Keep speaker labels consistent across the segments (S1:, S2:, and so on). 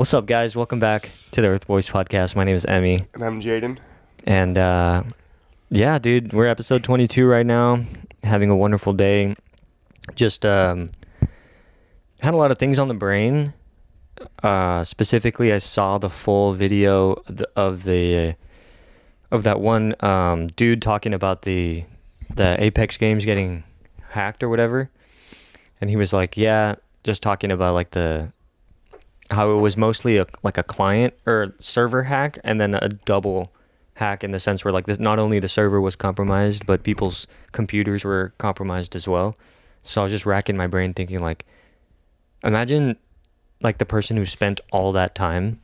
S1: What's up, guys? Welcome back to the Earthboys podcast. My name is Emmy,
S2: And I'm Jaden.
S1: and yeah, dude, we're episode 22 right now. Having a wonderful day. Just had a lot of things on the brain. Specifically, I saw the full video of that one dude talking about the Apex games getting hacked or whatever, and he was like, yeah, just talking about like how it was mostly a client or server hack, and then a double hack in the sense where like not only the server was compromised, but people's computers were compromised as well. So I was just racking my brain thinking like, imagine like the person who spent all that time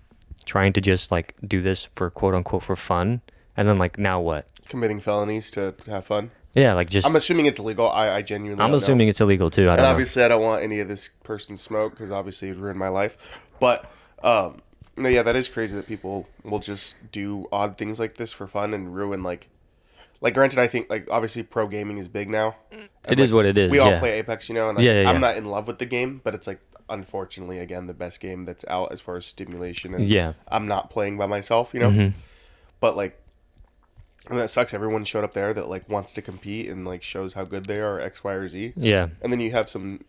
S1: trying to just like do this for quote unquote for fun, and then like now what?
S2: Committing felonies to have fun.
S1: Yeah, like just
S2: I'm assuming it's illegal. I genuinely
S1: I'm
S2: don't
S1: assuming
S2: know.
S1: it's illegal too. I
S2: And
S1: don't know.
S2: obviously I don't want any of this person's smoke because obviously it ruined my life. But no, yeah, that is crazy that people will just do odd things like this for fun and ruin like granted, I think like obviously pro gaming is big now.
S1: It is what it is.
S2: We all
S1: yeah.
S2: play Apex, you know, and like,
S1: Yeah.
S2: I'm not in love with the game, but it's like unfortunately again the best game that's out as far as stimulation, and
S1: Yeah.
S2: I'm not playing by myself, you know.
S1: Mm-hmm.
S2: But like, and that sucks. Everyone showed up there that like wants to compete and like shows how good they are, X, Y, or Z.
S1: Yeah.
S2: And then you have some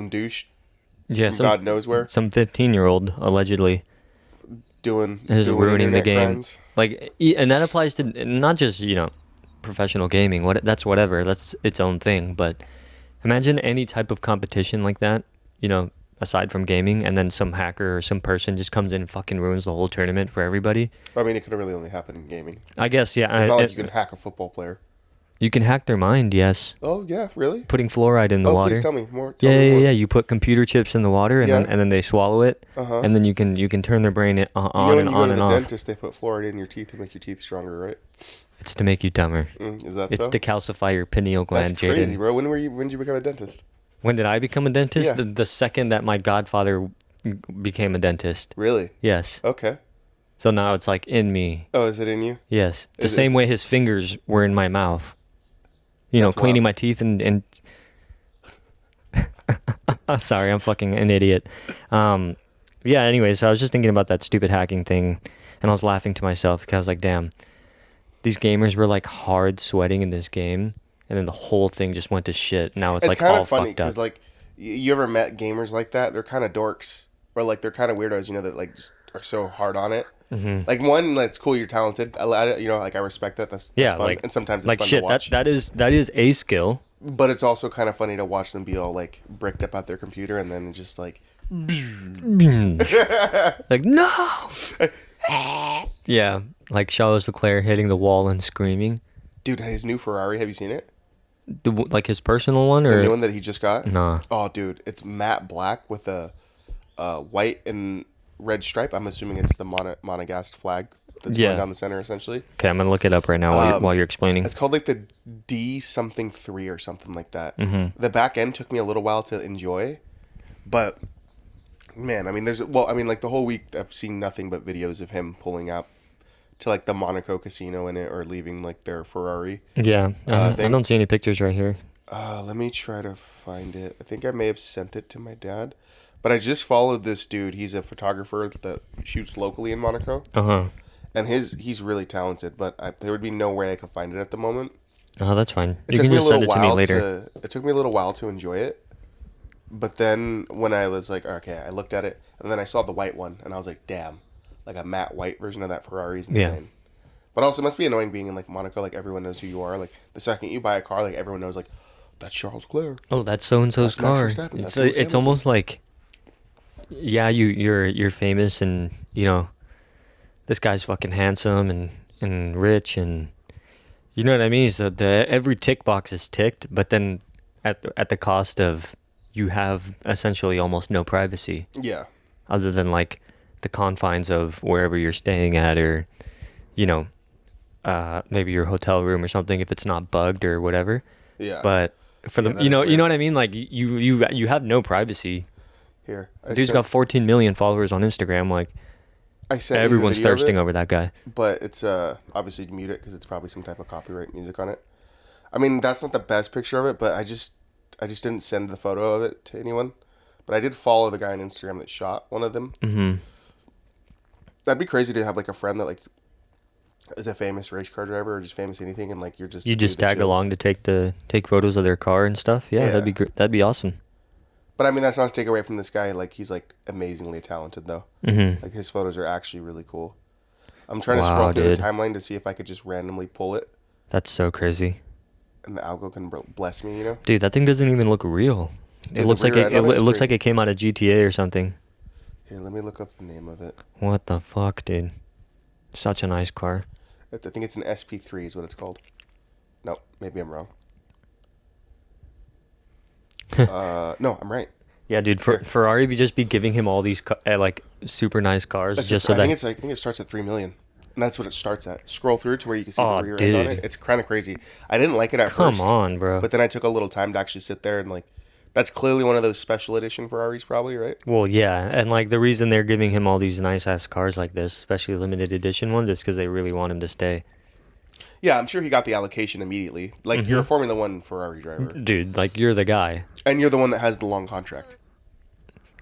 S2: douche
S1: Yeah.
S2: from God knows where
S1: Some 15-year-old allegedly
S2: doing
S1: ruining the
S2: internet
S1: game.
S2: crimes.
S1: Like, and that applies to not just professional gaming. That's whatever. That's its own thing. But imagine any type of competition like that. Aside from gaming, and then some hacker or some person just comes in and fucking ruins the whole tournament for everybody.
S2: I mean, it could really only happen in gaming.
S1: I guess, yeah.
S2: It's not like you can hack a football player.
S1: You can hack their mind, yes.
S2: Oh yeah, really?
S1: Putting fluoride in the water.
S2: Please tell me more.
S1: Yeah. You put computer chips in the water, and
S2: Yeah.
S1: then they swallow it,
S2: Uh-huh.
S1: and then you can turn their brain on
S2: When
S1: and
S2: you
S1: on
S2: go to
S1: and
S2: the
S1: off.
S2: dentist, they put fluoride in your teeth to make your teeth stronger, right?
S1: It's to make you dumber.
S2: Is that
S1: It's
S2: so?
S1: to calcify your pineal gland,
S2: That's crazy,
S1: Jaden.
S2: bro. When did you become a dentist?
S1: When did I become a dentist?
S2: Yeah.
S1: The second that my godfather became a dentist.
S2: Really?
S1: Yes.
S2: Okay.
S1: So now it's like in me.
S2: Oh, is it in you?
S1: Yes. The
S2: Is it-
S1: same way his fingers were in my mouth.
S2: That's
S1: Cleaning
S2: wild.
S1: my teeth and sorry, I'm fucking an idiot. Yeah, anyways, so I was just thinking about that stupid hacking thing, and I was laughing to myself because I was like, damn, these gamers were like hard sweating in this game, and then the whole thing just went to shit. Now it's like
S2: kind
S1: all
S2: of funny
S1: fucked up.
S2: because like you ever met gamers like that? They're kind of dorks, or like they're kind of weirdos, that like just are so hard on it.
S1: Mm-hmm.
S2: Like one, that's cool. You're talented. like I respect that. That's
S1: Yeah,
S2: fun.
S1: like-
S2: And sometimes it's
S1: Like
S2: fun
S1: shit,
S2: to watch.
S1: that is a skill.
S2: But it's also kind of funny to watch them be all like bricked up at their computer and then just like
S1: Like no. Yeah, like Charles Leclerc hitting the wall and screaming.
S2: dude, his new Ferrari. Have you seen it?
S1: Like his personal one,
S2: The
S1: or
S2: new one that he just got.
S1: nah?
S2: Oh, dude, it's matte black with a white and red stripe. I'm assuming it's the Monegasque flag that's
S1: Yeah.
S2: going down the center, essentially.
S1: Okay, I'm gonna look it up right now while you're explaining.
S2: It's called like the D something 3 or something like that.
S1: Mm-hmm.
S2: The back end took me a little while to enjoy, but man, I mean, like the whole week I've seen nothing but videos of him pulling up to like the Monaco casino in it or leaving like their Ferrari.
S1: Yeah, I
S2: thing.
S1: don't see any pictures right here.
S2: Let me try to find it. I think I may have sent it to my dad, but I just followed this dude. He's a photographer that shoots locally in Monaco.
S1: Uh-huh.
S2: And he's really talented, but there would be no way I could find it at the moment.
S1: Oh, that's fine.
S2: It
S1: You
S2: took
S1: can
S2: me
S1: just
S2: a little
S1: send it to me
S2: while
S1: later.
S2: it took me a little while to enjoy it, but then when I was like, okay, I looked at it, and then I saw the white one, and I was like, damn, like a matte white version of that Ferrari is insane.
S1: Yeah.
S2: But also, it must be annoying being in like Monaco. Like everyone knows who you are. Like the second you buy a car, like everyone knows, like that's Charles Leclerc.
S1: Oh, that's so and so's
S2: That's Max
S1: car.
S2: Verstappen.
S1: It's
S2: That's Lewis
S1: it's
S2: Hamilton.
S1: almost like, yeah, you're famous, and this guy's fucking handsome and rich, and you know what I mean. So the every tick box is ticked, but then at the cost of you have essentially almost no privacy
S2: Yeah.
S1: other than like the confines of wherever you're staying at, or maybe your hotel room or something if it's not bugged or whatever.
S2: Yeah.
S1: But for
S2: Yeah,
S1: the
S2: that
S1: you
S2: is
S1: know
S2: weird.
S1: what I mean, like you have no privacy.
S2: Here,
S1: Dude's got 14 million followers on Instagram. Like
S2: I sent you the
S1: everyone's
S2: video of
S1: thirsting
S2: it,
S1: over that guy.
S2: but it's obviously mute it because it's probably some type of copyright music on it. I mean, that's not the best picture of it, but I just didn't send the photo of it to anyone. But I did follow the guy on Instagram that shot one of them.
S1: Mm-hmm.
S2: That'd be crazy to have like a friend that like is a famous race car driver or just famous anything, and like you're just
S1: You
S2: the dude
S1: just
S2: that
S1: tag
S2: chills.
S1: along to take photos of their car and stuff. Yeah,
S2: Yeah.
S1: that'd be awesome.
S2: But I mean, that's not to take away from this guy. Like he's like amazingly talented though.
S1: Mm-hmm.
S2: Like his photos are actually really cool. I'm trying to scroll
S1: Wow,
S2: through the
S1: dude,
S2: timeline to see if I could just randomly pull it,
S1: that's so crazy,
S2: and the algo can bless me. You know,
S1: dude. That thing doesn't even look real. It
S2: dude, the
S1: looks like
S2: rear end on it
S1: it
S2: is
S1: looks like
S2: crazy.
S1: it came out of GTA or something.
S2: Here, let me look up the name of it.
S1: What the fuck, dude? Such a nice car.
S2: I think it's an SP3 is what it's called. No, maybe I'm wrong. No, I'm right.
S1: Yeah, dude.
S2: Here.
S1: Ferrari be just be giving him all these like super nice cars
S2: That's
S1: just so that.
S2: I think it starts at 3 million, and that's what it starts at. Scroll through to where you can see
S1: Aw,
S2: the rear end on
S1: dude.
S2: it. It's kind of crazy. I didn't like it at
S1: Come
S2: first,
S1: on, bro.
S2: but then I took a little time to actually sit there and like. That's clearly one of those special edition Ferraris, probably, right?
S1: Well, yeah, and like the reason they're giving him all these nice ass cars like this, especially limited edition ones, is because they really want him to stay.
S2: Yeah, I'm sure he got the allocation immediately. Like you're a Formula One Ferrari driver,
S1: Dude, like you're the guy.
S2: and you're the one that has the long contract.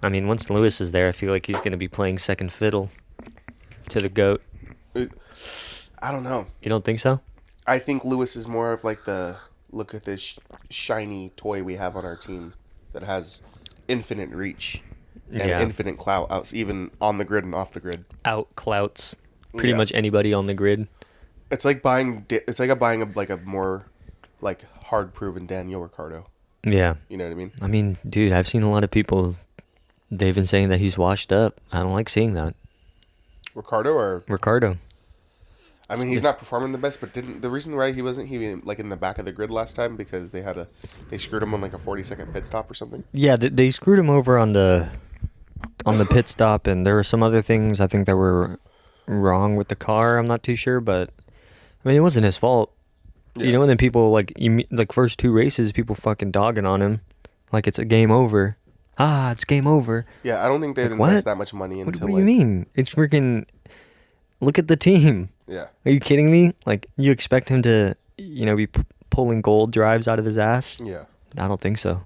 S1: I mean, once Lewis is there, I feel like he's gonna be playing second fiddle to the goat.
S2: I don't know.
S1: You don't think so?
S2: I think Lewis is more of like the look at this shiny toy we have on our team that has infinite reach and
S1: Yeah.
S2: infinite clout out, even on the grid and off the grid.
S1: Out clouts pretty
S2: Yeah.
S1: much anybody on the grid.
S2: It's like buying. It's like buying a more like hard proven Daniel Ricciardo.
S1: Yeah.
S2: You know what I mean?
S1: I mean, dude, I've seen a lot of people. They've been saying that he's washed up. I don't like seeing that.
S2: Ricciardo, or
S1: Ricardo.
S2: I mean, he's
S1: It's-
S2: not performing the best. But didn't the reason why he wasn't like in the back of the grid last time because they screwed him on like a 40-second pit stop or something.
S1: Yeah, they screwed him over on the pit stop, and there were some other things I think that were wrong with the car. I'm not too sure, but I mean, it wasn't his fault.
S2: Yeah.
S1: You know, and then people like like first two races, people fucking dogging on him, like it's a game over. Ah, it's game over.
S2: Yeah, I don't think they
S1: Like,
S2: invest
S1: what?
S2: that much money
S1: What
S2: into
S1: do
S2: like.
S1: you mean? It's freaking. Look at the team.
S2: Yeah,
S1: Are you kidding me? Like, you expect him to, be pulling gold drives out of his ass?
S2: yeah.
S1: I don't think so.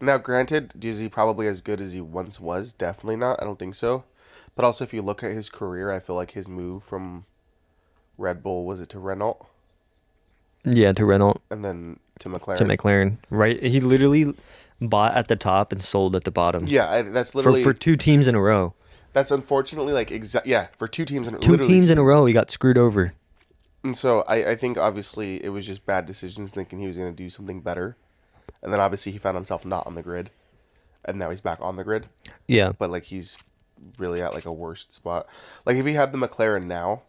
S2: Now, granted, is he probably as good as he once was? Definitely not. I don't think so. But also, if you look at his career, I feel like his move from Red Bull was it to Renault
S1: Yeah, to Renault,
S2: and then to McLaren.
S1: to McLaren, right? He literally bought at the top and sold at the bottom.
S2: Yeah, that's literally
S1: For two teams in a row.
S2: that's unfortunately like for two teams in
S1: Two teams in a row, he got screwed over.
S2: And so I think obviously it was just bad decisions, thinking he was going to do something better, and then obviously he found himself not on the grid, and now he's back on the grid.
S1: Yeah.
S2: But like he's really at like a worst spot. Like if he had the McLaren now,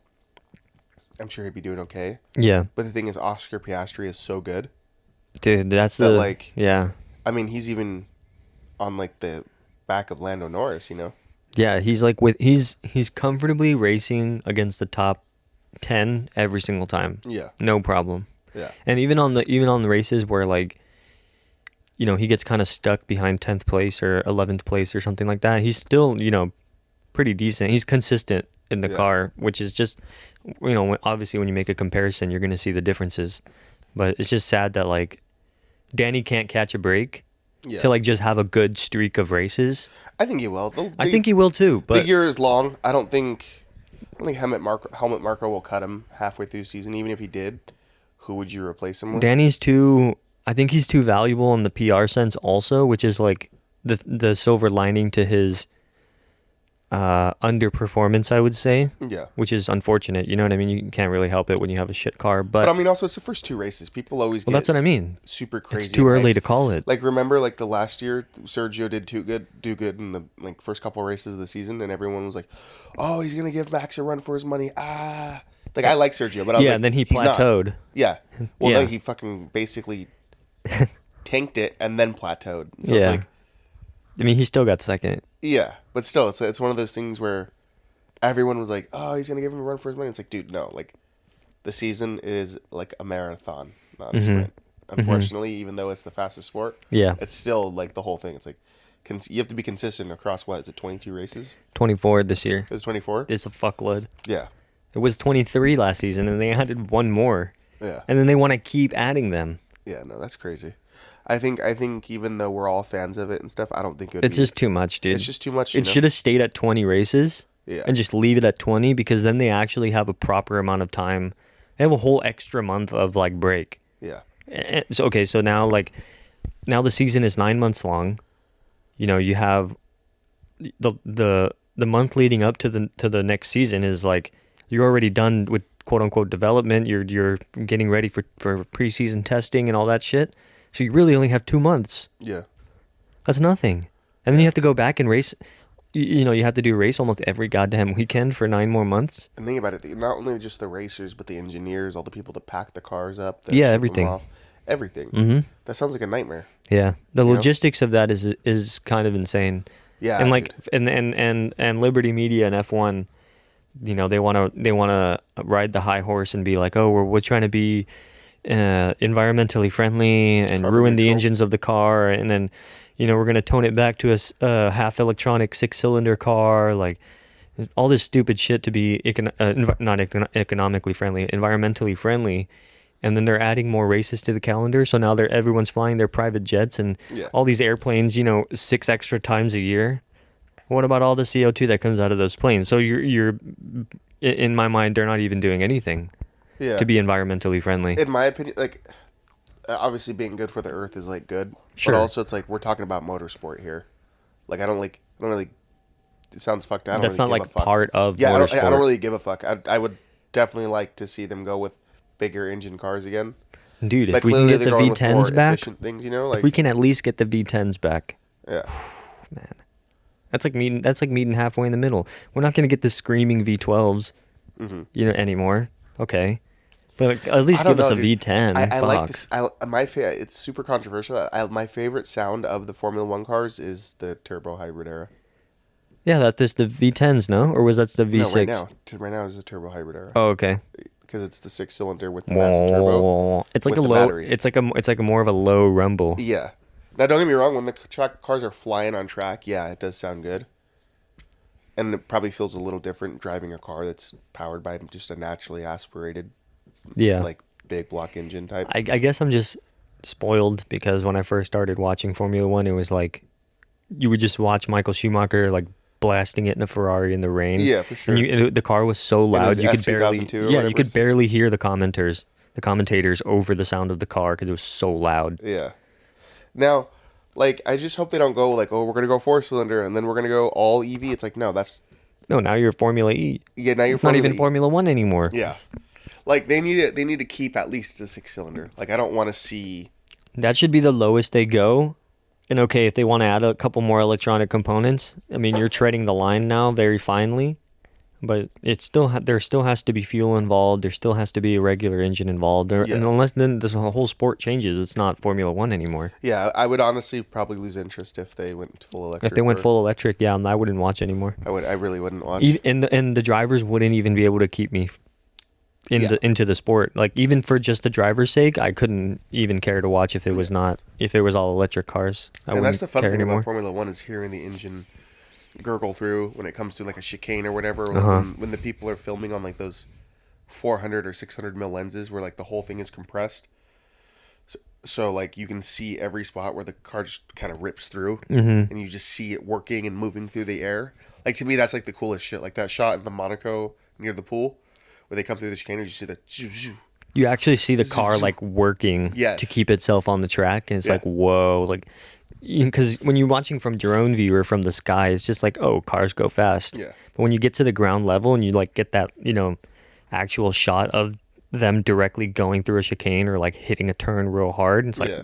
S2: I'm sure he'd be doing okay.
S1: Yeah.
S2: But the thing is, Oscar Piastri is so good.
S1: Dude, that's
S2: That,
S1: the
S2: like-
S1: yeah.
S2: I mean, he's even on like the back of Lando Norris, you know?
S1: Yeah, he's like he's comfortably racing against the top 10 every single time.
S2: Yeah,
S1: No problem.
S2: yeah,
S1: And even on the races where like he gets kind of stuck behind 10th place or 11th place or something like that, he's still, pretty decent. He's consistent in the
S2: Yeah.
S1: car, which is just obviously when you make a comparison, you're going to see the differences. But it's just sad that like Danny can't catch a break
S2: yeah.
S1: to like just have a good streak of races.
S2: I think he will.
S1: I think he will too,
S2: the
S1: but
S2: year is long. I don't think Helmut Marko will cut him halfway through the season. Even if he did, who would you replace him with?
S1: Danny's too. I think he's too valuable in the PR sense also, which is like the silver lining to his underperformance, I would say,
S2: Yeah.
S1: which is unfortunate. You know what I mean? You can't really help it when you have a shit car,
S2: But
S1: but
S2: I mean, also it's the first two races. People always
S1: well,
S2: get
S1: that's what I mean.
S2: super crazy.
S1: It's too
S2: and
S1: early
S2: hyped.
S1: to call it.
S2: Like remember, like the last year, Sergio did do good in the like first couple races of the season, and everyone was like, "Oh, he's gonna give Max a run for his money." Like I like Sergio, but I was
S1: Yeah,
S2: like,
S1: and then he
S2: he's not.
S1: plateaued.
S2: Yeah, well,
S1: Yeah.
S2: then he fucking basically tanked it and then plateaued. So
S1: Yeah.
S2: it's like,
S1: I mean, he still got second.
S2: yeah, but still, it's one of those things where everyone was like, "Oh, he's gonna give him a run for his money." It's like, dude, no, like the season is like a marathon, not a sprint. Unfortunately, even though it's the fastest sport,
S1: Yeah,
S2: it's still like the whole thing. It's like you have to be consistent across what is it, 22 races?
S1: 24 this year.
S2: It was 24.
S1: It's a fuckload.
S2: Yeah,
S1: It was 23 last season, and they added one more,
S2: yeah,
S1: and then they want to keep adding them.
S2: yeah. No, that's crazy. I think even though we're all fans of it and stuff, I don't think it would
S1: It's
S2: be,
S1: just too much, dude.
S2: it's just too much.
S1: It should have stayed at 20 races,
S2: Yeah.
S1: and just leave it at 20, because then they actually have a proper amount of time. They have a whole extra month of like break.
S2: Yeah.
S1: So, okay, so now like now the season is 9 months long. You know, you have the month leading up to the next season is like you're already done with quote unquote development. You're getting ready for preseason testing and all that shit. So you really only have 2 months.
S2: Yeah.
S1: That's nothing. And then you have to go back and race. You know, you have to do a race almost every goddamn weekend for 9 more months.
S2: And think about it, not only just the racers, but the engineers, all the people to pack the cars up, that
S1: Yeah,
S2: ship them
S1: everything.
S2: off, everything.
S1: Mm-hmm.
S2: That sounds like a nightmare.
S1: Yeah, the
S2: You know?
S1: logistics of that is kind of insane.
S2: Yeah,
S1: And like
S2: dude.
S1: and Liberty Media and F1, you know, they wanna ride the high horse and be like, oh, we're trying to be environmentally friendly and
S2: Carbon
S1: ruin the
S2: neutral.
S1: engines of the car, and then, you know, we're gonna tone it back to a half electronic 6-cylinder car, like all this stupid shit to be not economically friendly, environmentally friendly. And then they're adding more races to the calendar, so now everyone's flying their private jets and
S2: Yeah.
S1: all these airplanes, you know, 6 extra times a year. What about all the CO2 that comes out of those planes? So you're in my mind, they're not even doing anything
S2: Yeah.
S1: to be environmentally friendly.
S2: In my opinion, like, obviously being good for the earth is like good,
S1: Sure.
S2: but also it's like we're talking about motorsport here. Like I don't really. It sounds fucked up. I don't
S1: That's
S2: really
S1: not
S2: give
S1: like
S2: a fuck.
S1: part of
S2: Yeah, I
S1: motorsport.
S2: don't really give a fuck. I would definitely like to see them go with bigger engine cars again.
S1: Dude, if
S2: Like
S1: we can
S2: clearly
S1: get
S2: they're
S1: the
S2: going with more
S1: V10s back,
S2: efficient things, you know,
S1: if
S2: like
S1: we can at least get the V10s back,
S2: yeah,
S1: man, that's like meeting halfway in the middle. We're not gonna get the screaming V12s, you know, anymore. Okay, but like, at least
S2: I don't
S1: give us
S2: know,
S1: a
S2: dude.
S1: V10.
S2: I like
S1: Fuck.
S2: this. It's super controversial. My favorite sound of the Formula One cars is the turbo hybrid era.
S1: Yeah, that is the V10s, no? Or was that the V6?
S2: No, right now, right now is the turbo hybrid era
S1: Oh, okay.
S2: because it's the 6-cylinder with the massive turbo
S1: It's like
S2: with
S1: a
S2: the
S1: low.
S2: battery.
S1: It's like a more of a low rumble.
S2: Yeah. Now, don't get me wrong. When the cars are flying on track, yeah, it does sound good. And it probably feels a little different driving a car that's powered by just a naturally aspirated,
S1: Yeah.
S2: like big block engine type.
S1: I guess I'm just spoiled because when I first started watching Formula One, it was like you would just watch Michael Schumacher like blasting it in a Ferrari in the rain.
S2: Yeah, for sure.
S1: And the car was so loud
S2: his
S1: you could barely.
S2: F2002 or
S1: Yeah,
S2: whatever
S1: you could
S2: it's-
S1: barely hear the commentators over the sound of the car because it was so loud.
S2: Yeah. Now, like, I just hope they don't go like, oh, we're gonna go 4-cylinder and then we're gonna go all EV. It's like, no, that's
S1: No, now you're Formula E.
S2: yeah. Now you're
S1: It's not even
S2: E.
S1: Formula One anymore.
S2: Yeah. Like they need to keep at least a 6-cylinder. Like I don't want to see.
S1: That should be the lowest they go. And okay, if they want to add a couple more electronic components, I mean, you're treading the line now very finely, but it still there still has to be fuel involved. There still has to be a regular engine involved.
S2: Yeah.
S1: And unless then this whole sport changes, it's not Formula One anymore.
S2: Yeah, I would honestly probably lose interest if they went full electric.
S1: If they went
S2: or-
S1: full electric, yeah, I wouldn't watch anymore.
S2: I really wouldn't watch.
S1: And the drivers wouldn't even be able to keep me into the sport. Like even for just the driver's sake, I couldn't even care to watch if it was all electric cars. I
S2: And that's the
S1: wouldn't
S2: fun
S1: care
S2: thing
S1: anymore.
S2: about Formula One is hearing the engine gurgle through when it comes to like a chicane or whatever. Or
S1: Uh-huh.
S2: when the people are filming on like those 400 or 600 mil lenses where like the whole thing is compressed. So like you can see every spot where the car just kind of rips through, and you just see it working and moving through the air. Like to me, that's like the coolest shit. Like that shot in the Monaco near the pool where they come through the chicane, and you see the.
S1: You actually see the car like working
S2: Yes.
S1: to keep itself on the track, and it's
S2: Yeah.
S1: like whoa, like because when you're watching from drone view or from the sky, it's just like oh, cars go fast.
S2: Yeah.
S1: But when you get to the ground level and you like get that actual shot of them directly going through a chicane or like hitting a turn real hard, it's like
S2: Yeah.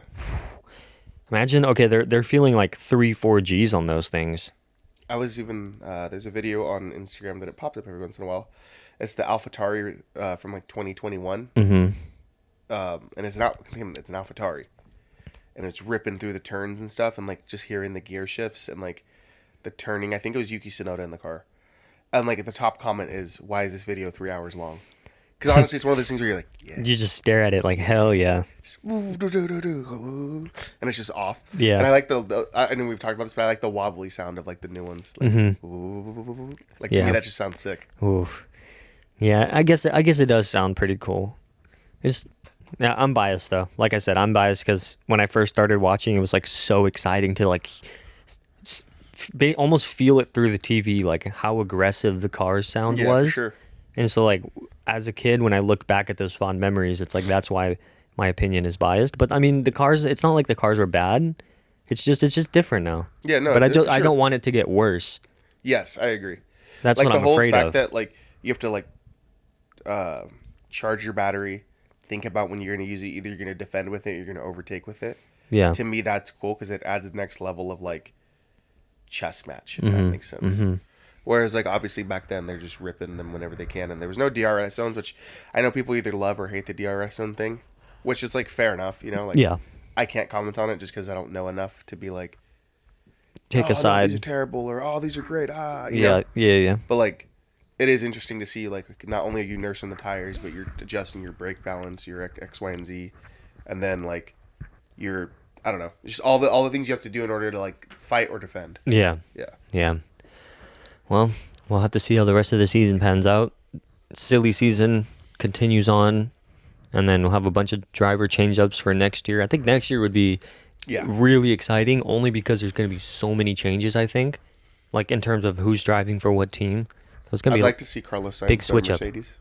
S1: imagine okay, they're feeling like 3-4 Gs on those things.
S2: I was even there's a video on Instagram that it pops up every once in a while. It's the AlphaTauri from like 2021, and it's an AlphaTauri, and it's ripping through the turns and stuff, and like just hearing the gear shifts and like the turning. I think it was Yuki Tsunoda in the car, and like the top comment is, "Why is this video 3 hours long?" Because honestly, it's one of those things where you're like, "Yeah,"
S1: You just stare at it like hell yeah.
S2: just, and it's just off.
S1: Yeah.
S2: And I like I know we've talked about this, but I like the wobbly sound of like the new ones. Like, like to
S1: Yeah.
S2: me, that just sounds sick.
S1: Oof. Yeah, I guess it does sound pretty cool. Yeah, I'm biased though. Like I said, I'm biased because when I first started watching, it was like so exciting to like almost feel it through the TV, like how aggressive the car sound
S2: Yeah, for
S1: was.
S2: sure.
S1: And so, like, as a kid, when I look back at those fond memories, it's like that's why my opinion is biased. But I mean, the cars. It's not like the cars were bad. It's just different now.
S2: Yeah, no,
S1: But
S2: it's, for
S1: I
S2: sure.
S1: don't want it to get worse.
S2: Yes, I agree.
S1: That's
S2: Like
S1: what
S2: the
S1: I'm
S2: whole
S1: afraid
S2: fact
S1: of.
S2: that like you have to like uh, charge your battery, think about when you're going to use it. Either you're going to defend with it, or you're going to overtake with it.
S1: Yeah.
S2: To me, that's cool because it adds the next level of like chess match, if that makes sense. Whereas like obviously back then they're just ripping them whenever they can, and there was no DRS zones, which I know people either love or hate the DRS zone thing, which is like fair enough, you know. Like
S1: Yeah.
S2: I can't comment on it just because I don't know enough to be like,
S1: Take a
S2: oh no, these are
S1: side.
S2: terrible, or oh these are great, you
S1: Yeah.
S2: know.
S1: Yeah.
S2: But like, it is interesting to see like not only are you nursing the tires, but you're adjusting your brake balance, your X, Y, and Z, and then like you're I don't know, just all the things you have to do in order to like fight or defend.
S1: Yeah.
S2: Yeah.
S1: Yeah. Well, we'll have to see how the rest of the season pans out. Silly season continues on, and then we'll have a bunch of driver change-ups for next year. I think next year would be
S2: Yeah.
S1: really exciting, only because there's going to be so many changes, I think, like in terms of who's driving for what team. So it's going to
S2: I'd
S1: be
S2: like to see Carlos Sainz
S1: big
S2: drive
S1: switch up.
S2: Mercedes.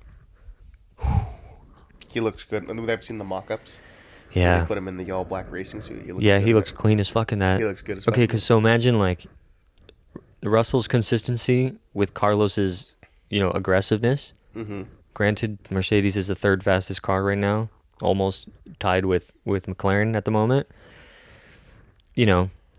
S2: He looks good. I've seen the mock-ups.
S1: Yeah.
S2: They put him in the all-black racing suit. He looks
S1: Yeah,
S2: good
S1: he
S2: in
S1: looks
S2: it.
S1: clean as fuck in that.
S2: He looks good as
S1: Okay,
S2: fuck.
S1: because so imagine like Russell's consistency with Carlos's, aggressiveness.
S2: Mm-hmm.
S1: Granted, Mercedes is the third fastest car right now, almost tied with McLaren at the moment.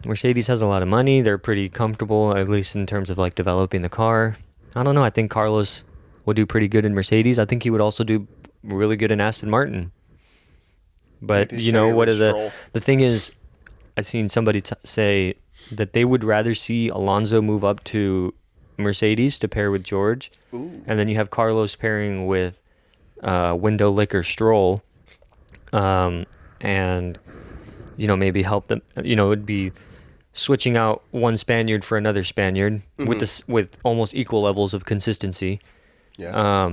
S1: Mercedes has a lot of money. They're pretty comfortable, at least in terms of like developing the car. I don't know. I think Carlos would do pretty good in Mercedes. I think he would also do really good in Aston Martin. But
S2: They just gotta get
S1: what
S2: rid
S1: are
S2: of Stroll.
S1: the thing is, I've seen somebody say that they would rather see Alonso move up to Mercedes to pair with George,
S2: Ooh.
S1: and then you have Carlos pairing with window licker Stroll, and maybe help them. It would be switching out one Spaniard for another Spaniard with almost equal levels of consistency.
S2: Yeah.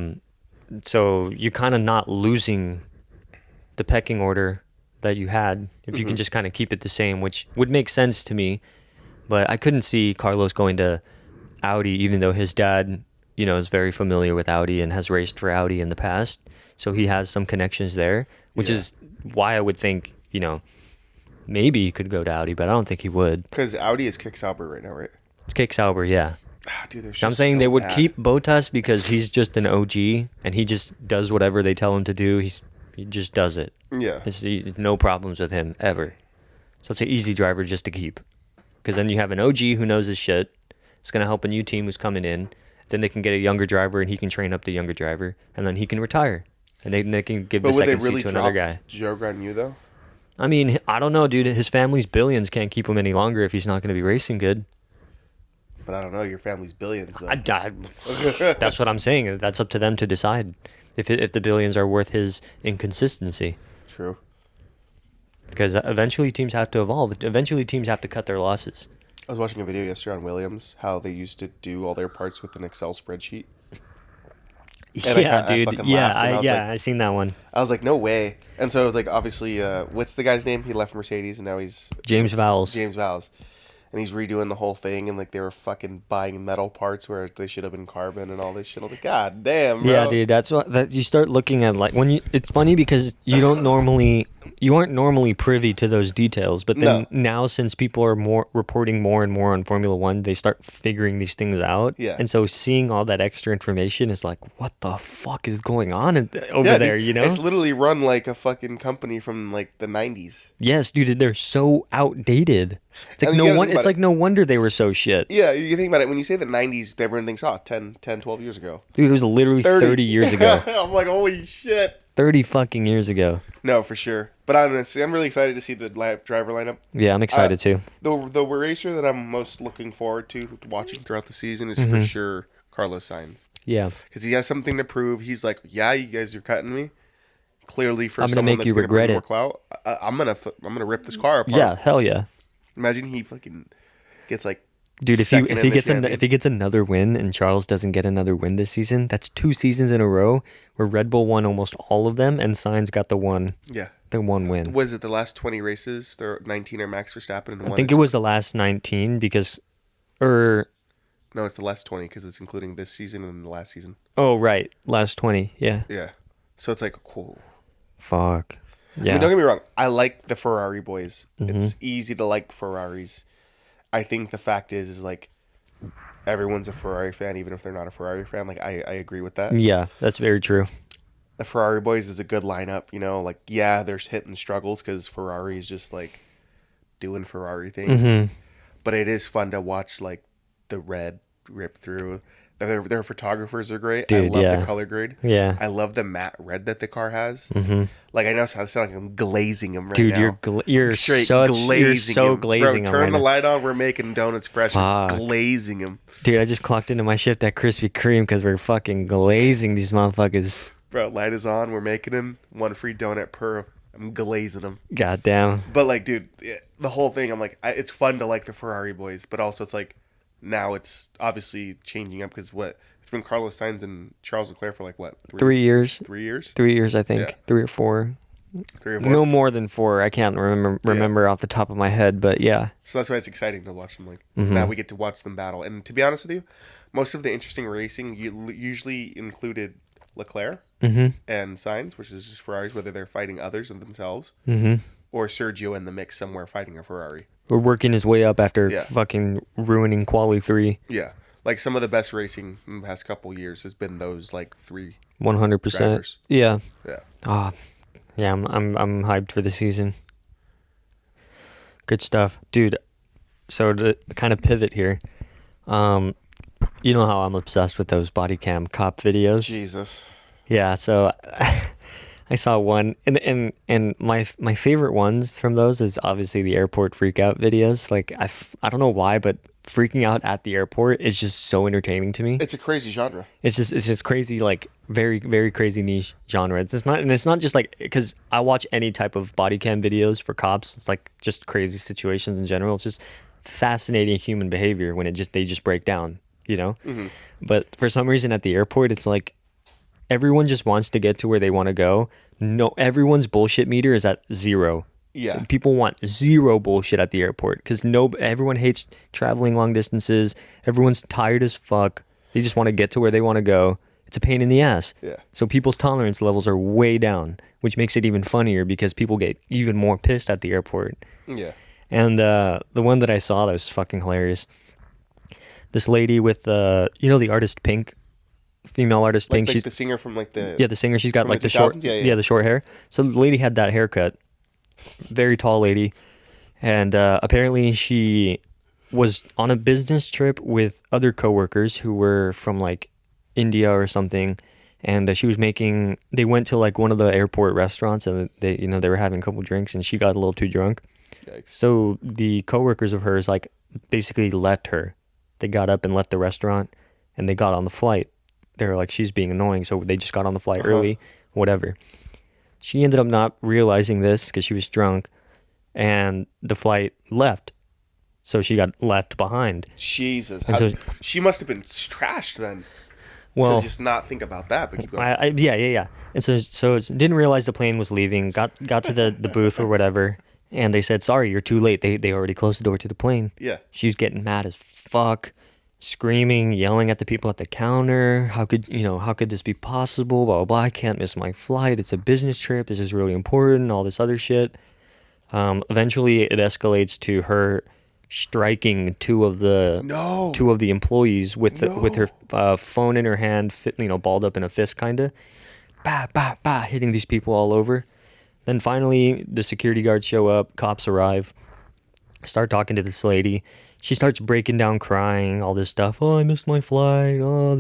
S1: So you're kind of not losing the pecking order that you had if you can just kind of keep it the same, which would make sense to me. But I couldn't see Carlos going to Audi, even though his dad, is very familiar with Audi and has raced for Audi in the past. So he has some connections there, which
S2: Yeah.
S1: is why I would think, maybe he could go to Audi, but I don't think he would.
S2: Because Audi is Kick Sauber right now, right?
S1: It's Kick Sauber, yeah.
S2: Dude, they're
S1: I'm
S2: just
S1: saying
S2: so
S1: they would
S2: bad.
S1: keep Bottas because he's just an OG and he just does whatever they tell him to do. He just does it.
S2: Yeah.
S1: It's no problems with him ever. So it's an easy driver just to keep. Because then you have an OG who knows his shit. It's going to help a new team who's coming in. Then they can get a younger driver and he can train up the younger driver. And then he can retire. And they can give
S2: But
S1: the
S2: would they
S1: second
S2: really
S1: seat to another
S2: drop
S1: guy.
S2: Joe Granu though?
S1: I mean, I don't know, dude. His family's billions can't keep him any longer if he's not going to be racing good.
S2: But I don't know. Your family's billions though.
S1: That's what I'm saying. That's up to them to decide if the billions are worth his inconsistency.
S2: True.
S1: Because eventually teams have to evolve. Eventually teams have to cut their losses.
S2: I was watching a video yesterday on Williams, how they used to do all their parts with an Excel spreadsheet. And
S1: Yeah,
S2: I
S1: dude.
S2: fucking
S1: Yeah,
S2: laughed, and I was like-
S1: I seen that one.
S2: I was like, no way. And so it was like, obviously, what's the guy's name? He left Mercedes and now he's
S1: James Vowles.
S2: James Vowles. And he's redoing the whole thing, and like they were fucking buying metal parts where they should have been carbon and all this shit. I was like, God damn, bro.
S1: Yeah, dude. That's what that you start looking at. Like when you, it's funny because you aren't normally privy to those details. But then now, since people are reporting more and more on Formula One, they start figuring these things out.
S2: Yeah.
S1: And so seeing all that extra information is like, what the fuck is going on over
S2: Yeah,
S1: there?
S2: dude,
S1: You know?
S2: it's literally run like a fucking company from like the 90s.
S1: Yes, dude. They're so outdated. It's like
S2: And you gotta think
S1: It's
S2: about
S1: like no wonder they were so shit.
S2: Yeah, you think about it. When you say the 90s, everyone thinks, 10, 12 years ago.
S1: Dude, it was literally 30 years ago.
S2: I'm like, holy shit.
S1: 30 fucking years ago.
S2: No, for sure. But I'm really excited to see the driver lineup.
S1: Yeah, I'm excited too.
S2: The racer that I'm most looking forward to watching throughout the season is
S1: Mm-hmm.
S2: for sure Carlos Sainz.
S1: Yeah.
S2: Because he has something to prove. He's like, yeah, you guys are cutting me. Clearly, for
S1: I'm gonna
S2: someone
S1: make
S2: that's
S1: you
S2: going to bring
S1: regret
S2: more
S1: it.
S2: clout, I'm gonna rip this car apart.
S1: Yeah, hell yeah.
S2: Imagine he fucking gets like,
S1: Dude, if
S2: second
S1: he
S2: in the champion.
S1: if he gets another win and Charles doesn't get another win this season, that's 2 seasons in a row where Red Bull won almost all of them and Sainz got the one win.
S2: Was it the last 20 races? There 19 are Max Verstappen and
S1: I think it was the last 19 because Or
S2: No, it's the last 20 because it's including this season and the last season.
S1: oh right, last 20. Yeah.
S2: Yeah. So it's like, cool.
S1: Fuck.
S2: I mean, don't
S1: Yeah.
S2: get me wrong. I like the Ferrari boys.
S1: Mhm.
S2: It's easy to like Ferraris. I think the fact is like everyone's a Ferrari fan, even if they're not a Ferrari fan. Like I agree with that.
S1: Yeah, that's very true.
S2: The Ferrari boys is a good lineup. You know, like yeah, there's hit and struggles because Ferrari is just like doing Ferrari things.
S1: Mhm.
S2: But it is fun to watch like the red rip through. Their photographers are great. I
S1: Dude,
S2: love the
S1: yeah.
S2: color grade.
S1: Yeah.
S2: I love the matte red that the car has.
S1: Mhm.
S2: Like I know I sound like I'm glazing them right
S1: Dude,
S2: now.
S1: you're
S2: Straight
S1: such
S2: glazing
S1: you're so
S2: him.
S1: glazing
S2: Bro,
S1: them
S2: turn
S1: right
S2: the
S1: now.
S2: light on. We're making donuts fresh.
S1: Fuck.
S2: And glazing them,
S1: Dude, I just clocked into my shift at Krispy Kreme because we're fucking glazing these motherfuckers.
S2: bro. Light is on. We're making them. One free donut per. I'm glazing them.
S1: Goddamn.
S2: But like, dude, the whole thing. I'm like, it's fun to like the Ferrari boys, but also it's like now it's obviously changing up because what it's been Carlos Sainz and Charles Leclerc for like what
S1: 3 years.
S2: 3 years,
S1: 3 years, I think.
S2: Yeah.
S1: 3 or 4.
S2: 3 or 4.
S1: No more than 4. I can't remember off the top of my head, but yeah.
S2: So that's why it's exciting to watch them. Like
S1: Mhm.
S2: now we get to watch them battle. And to be honest with you, most of the interesting racing usually included Leclerc
S1: Mhm.
S2: and Sainz, which is just Ferraris, whether they're fighting others and themselves,
S1: Mhm.
S2: or Sergio in the mix somewhere fighting a Ferrari.
S1: We're working his way up after
S2: Yeah.
S1: fucking ruining quali 3.
S2: Yeah, like some of the best racing in the past couple years has been those like 3
S1: 100%.
S2: drivers.
S1: Yeah.
S2: Yeah,
S1: Ah, yeah, I'm hyped for the season. Good stuff. Dude, so to kind of pivot here, um, you know how I'm obsessed with those body cam cop videos?
S2: Jesus.
S1: Yeah, so I saw one, and my favorite ones from those is obviously the airport freak out videos. Like I don't know why, but freaking out at the airport is just so entertaining to me.
S2: It's a crazy genre.
S1: It's just crazy, like very very crazy niche genre. It's not just like because I watch any type of body cam videos for cops. It's like just crazy situations in general. It's just fascinating human behavior when they just break down, you know.
S2: Mm-hmm.
S1: But for some reason at the airport, it's like everyone just wants to get to where they want to go. No, everyone's bullshit meter is at 0.
S2: Yeah.
S1: People want 0 bullshit at the airport because everyone hates traveling long distances. Everyone's tired as fuck. They just want to get to where they want to go. It's a pain in the ass.
S2: Yeah.
S1: So people's tolerance levels are way down, which makes it even funnier because people get even more pissed at the airport.
S2: Yeah.
S1: And the one that I saw that was fucking hilarious. This lady with the artist Pink, female artist Pink.
S2: Like
S1: She's
S2: the singer from like the
S1: the singer. She's got
S2: from
S1: like
S2: the
S1: the short
S2: 2000s? Yeah.
S1: the short hair. So the lady had that haircut. Very tall lady, and apparently she was on a business trip with other coworkers who were from like India or something, and she was making. They went to like one of the airport restaurants, and they were having a couple drinks, and she got a little too drunk.
S2: Yikes.
S1: So the coworkers of hers like basically left her. They got up and left the restaurant, and they got on the flight. They were like, she's being annoying, so they just got on the flight early, whatever. She ended up not realizing this because she was drunk, and the flight left. So she got left behind.
S2: Jesus.
S1: And so-
S2: She must have been trashed then.
S1: Well,
S2: To just not think about that, but keep going.
S1: yeah. And so didn't realize the plane was leaving. Got to the booth or whatever, and they said, "Sorry, you're too late." They already closed the door to the plane.
S2: Yeah.
S1: She's getting mad as fuck, screaming, yelling at the people at the counter. How could this be possible? Blah blah blah. I can't miss my flight. It's a business trip. This is really important. All this other shit. Eventually, it escalates to her striking two of the employees with her phone in her hand, balled up in a fist, kinda, bah bah bah, hitting these people all over. Then finally, the security guards show up. Cops arrive. Start talking to this lady. She starts breaking down, crying, all this stuff. Oh, I missed my flight. Oh,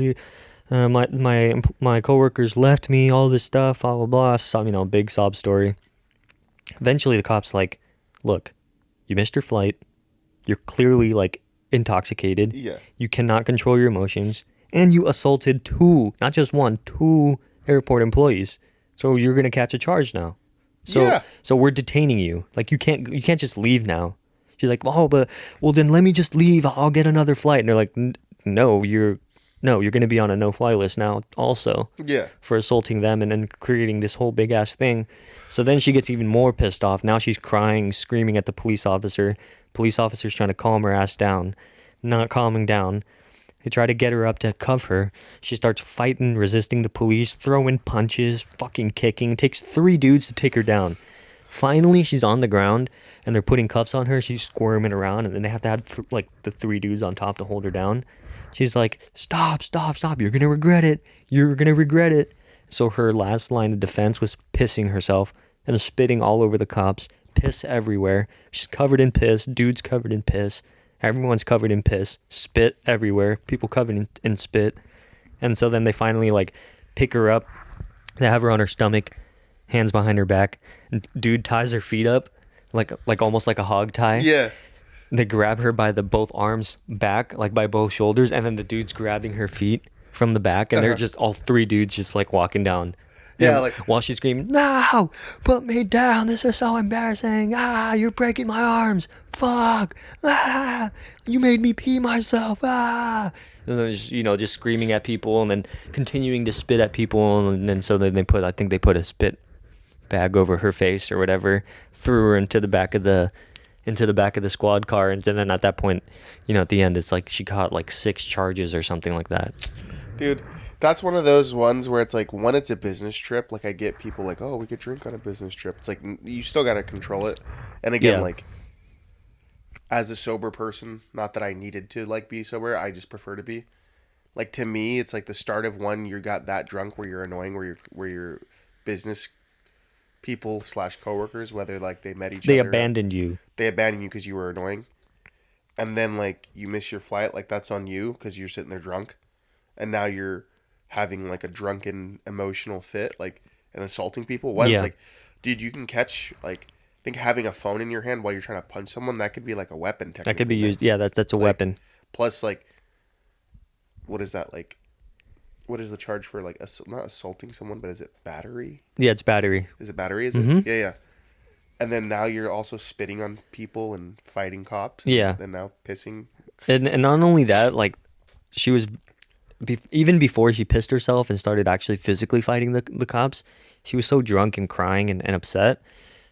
S1: my coworkers left me. All this stuff. Blah blah blah. Some big sob story. Eventually, the cops like, look, you missed your flight. You're clearly like intoxicated.
S2: Yeah.
S1: You cannot control your emotions, and you assaulted 2, not just 1, 2 airport employees. So you're gonna catch a charge now. So we're detaining you. Like you can't just leave now. She's like, well then let me just leave. I'll get another flight. And they're like, no, you're gonna be on a no-fly list now also.
S2: Yeah.
S1: For assaulting them and then creating this whole big ass thing. So then she gets even more pissed off. Now she's crying, screaming at the police officer. Police officer's trying to calm her ass down. not calming down. They try to get her up to cuff her. She starts fighting, resisting the police, throwing punches, fucking kicking. It takes 3 dudes to take her down. Finally, she's on the ground, and they're putting cuffs on her. She's squirming around, and then they have to have like the 3 dudes on top to hold her down. She's like, "Stop, stop, stop! You're gonna regret it. You're gonna regret it." So her last line of defense was pissing herself and spitting all over the cops. Piss everywhere. She's covered in piss. Dudes covered in piss. Everyone's covered in piss. Spit everywhere. People covered in spit. And so then they finally like pick her up. They have her on her stomach, hands behind her back. And dude ties her feet up, like almost like a hog tie.
S2: Yeah.
S1: They grab her by the both arms back, like by both shoulders, and then the dude's grabbing her feet from the back, and they're just all 3 dudes just like walking down.
S2: Yeah,
S1: And
S2: like
S1: while she's screaming, "No, put me down! This is so embarrassing! Ah, you're breaking my arms! Fuck! Ah, you made me pee myself! Ah!" And then just, just screaming at people, and then continuing to spit at people, and then so then I think they put a spit bag over her face or whatever, threw her into the back of the squad car, and then at that point, at the end, it's like she caught like 6 charges or something like that.
S2: dude, that's one of those ones where it's like, when it's a business trip, like I get people like, oh, we could drink on a business trip. It's like, you still got to control it. And again,
S1: Yeah.
S2: like, as a sober person, not that I needed to like be sober, I just prefer to be. Like, to me, it's like the start of one, you got that drunk where you're annoying, where your business people / coworkers, whether like they met each
S1: They
S2: other,
S1: abandoned you.
S2: they abandon you because you were annoying. And then like you miss your flight, like that's on you because you're sitting there drunk. And now you're having like a drunken emotional fit, like, and assaulting people. What?
S1: Yeah.
S2: It's like, dude, you can catch, like, I think having a phone in your hand while you're trying to punch someone, that could be like a weapon technically.
S1: That could be used. Yeah, that's a
S2: Like,
S1: weapon.
S2: Plus, like, what is that, like, what is the charge for, like, not assaulting someone, but is it battery?
S1: Yeah, it's battery.
S2: Is it battery? Is
S1: Mhm.
S2: it? Yeah, yeah. And then now you're also spitting on people and fighting cops.
S1: Yeah.
S2: And now pissing.
S1: And not only that, like, she was even before she pissed herself and started actually physically fighting the cops, she was so drunk and crying and upset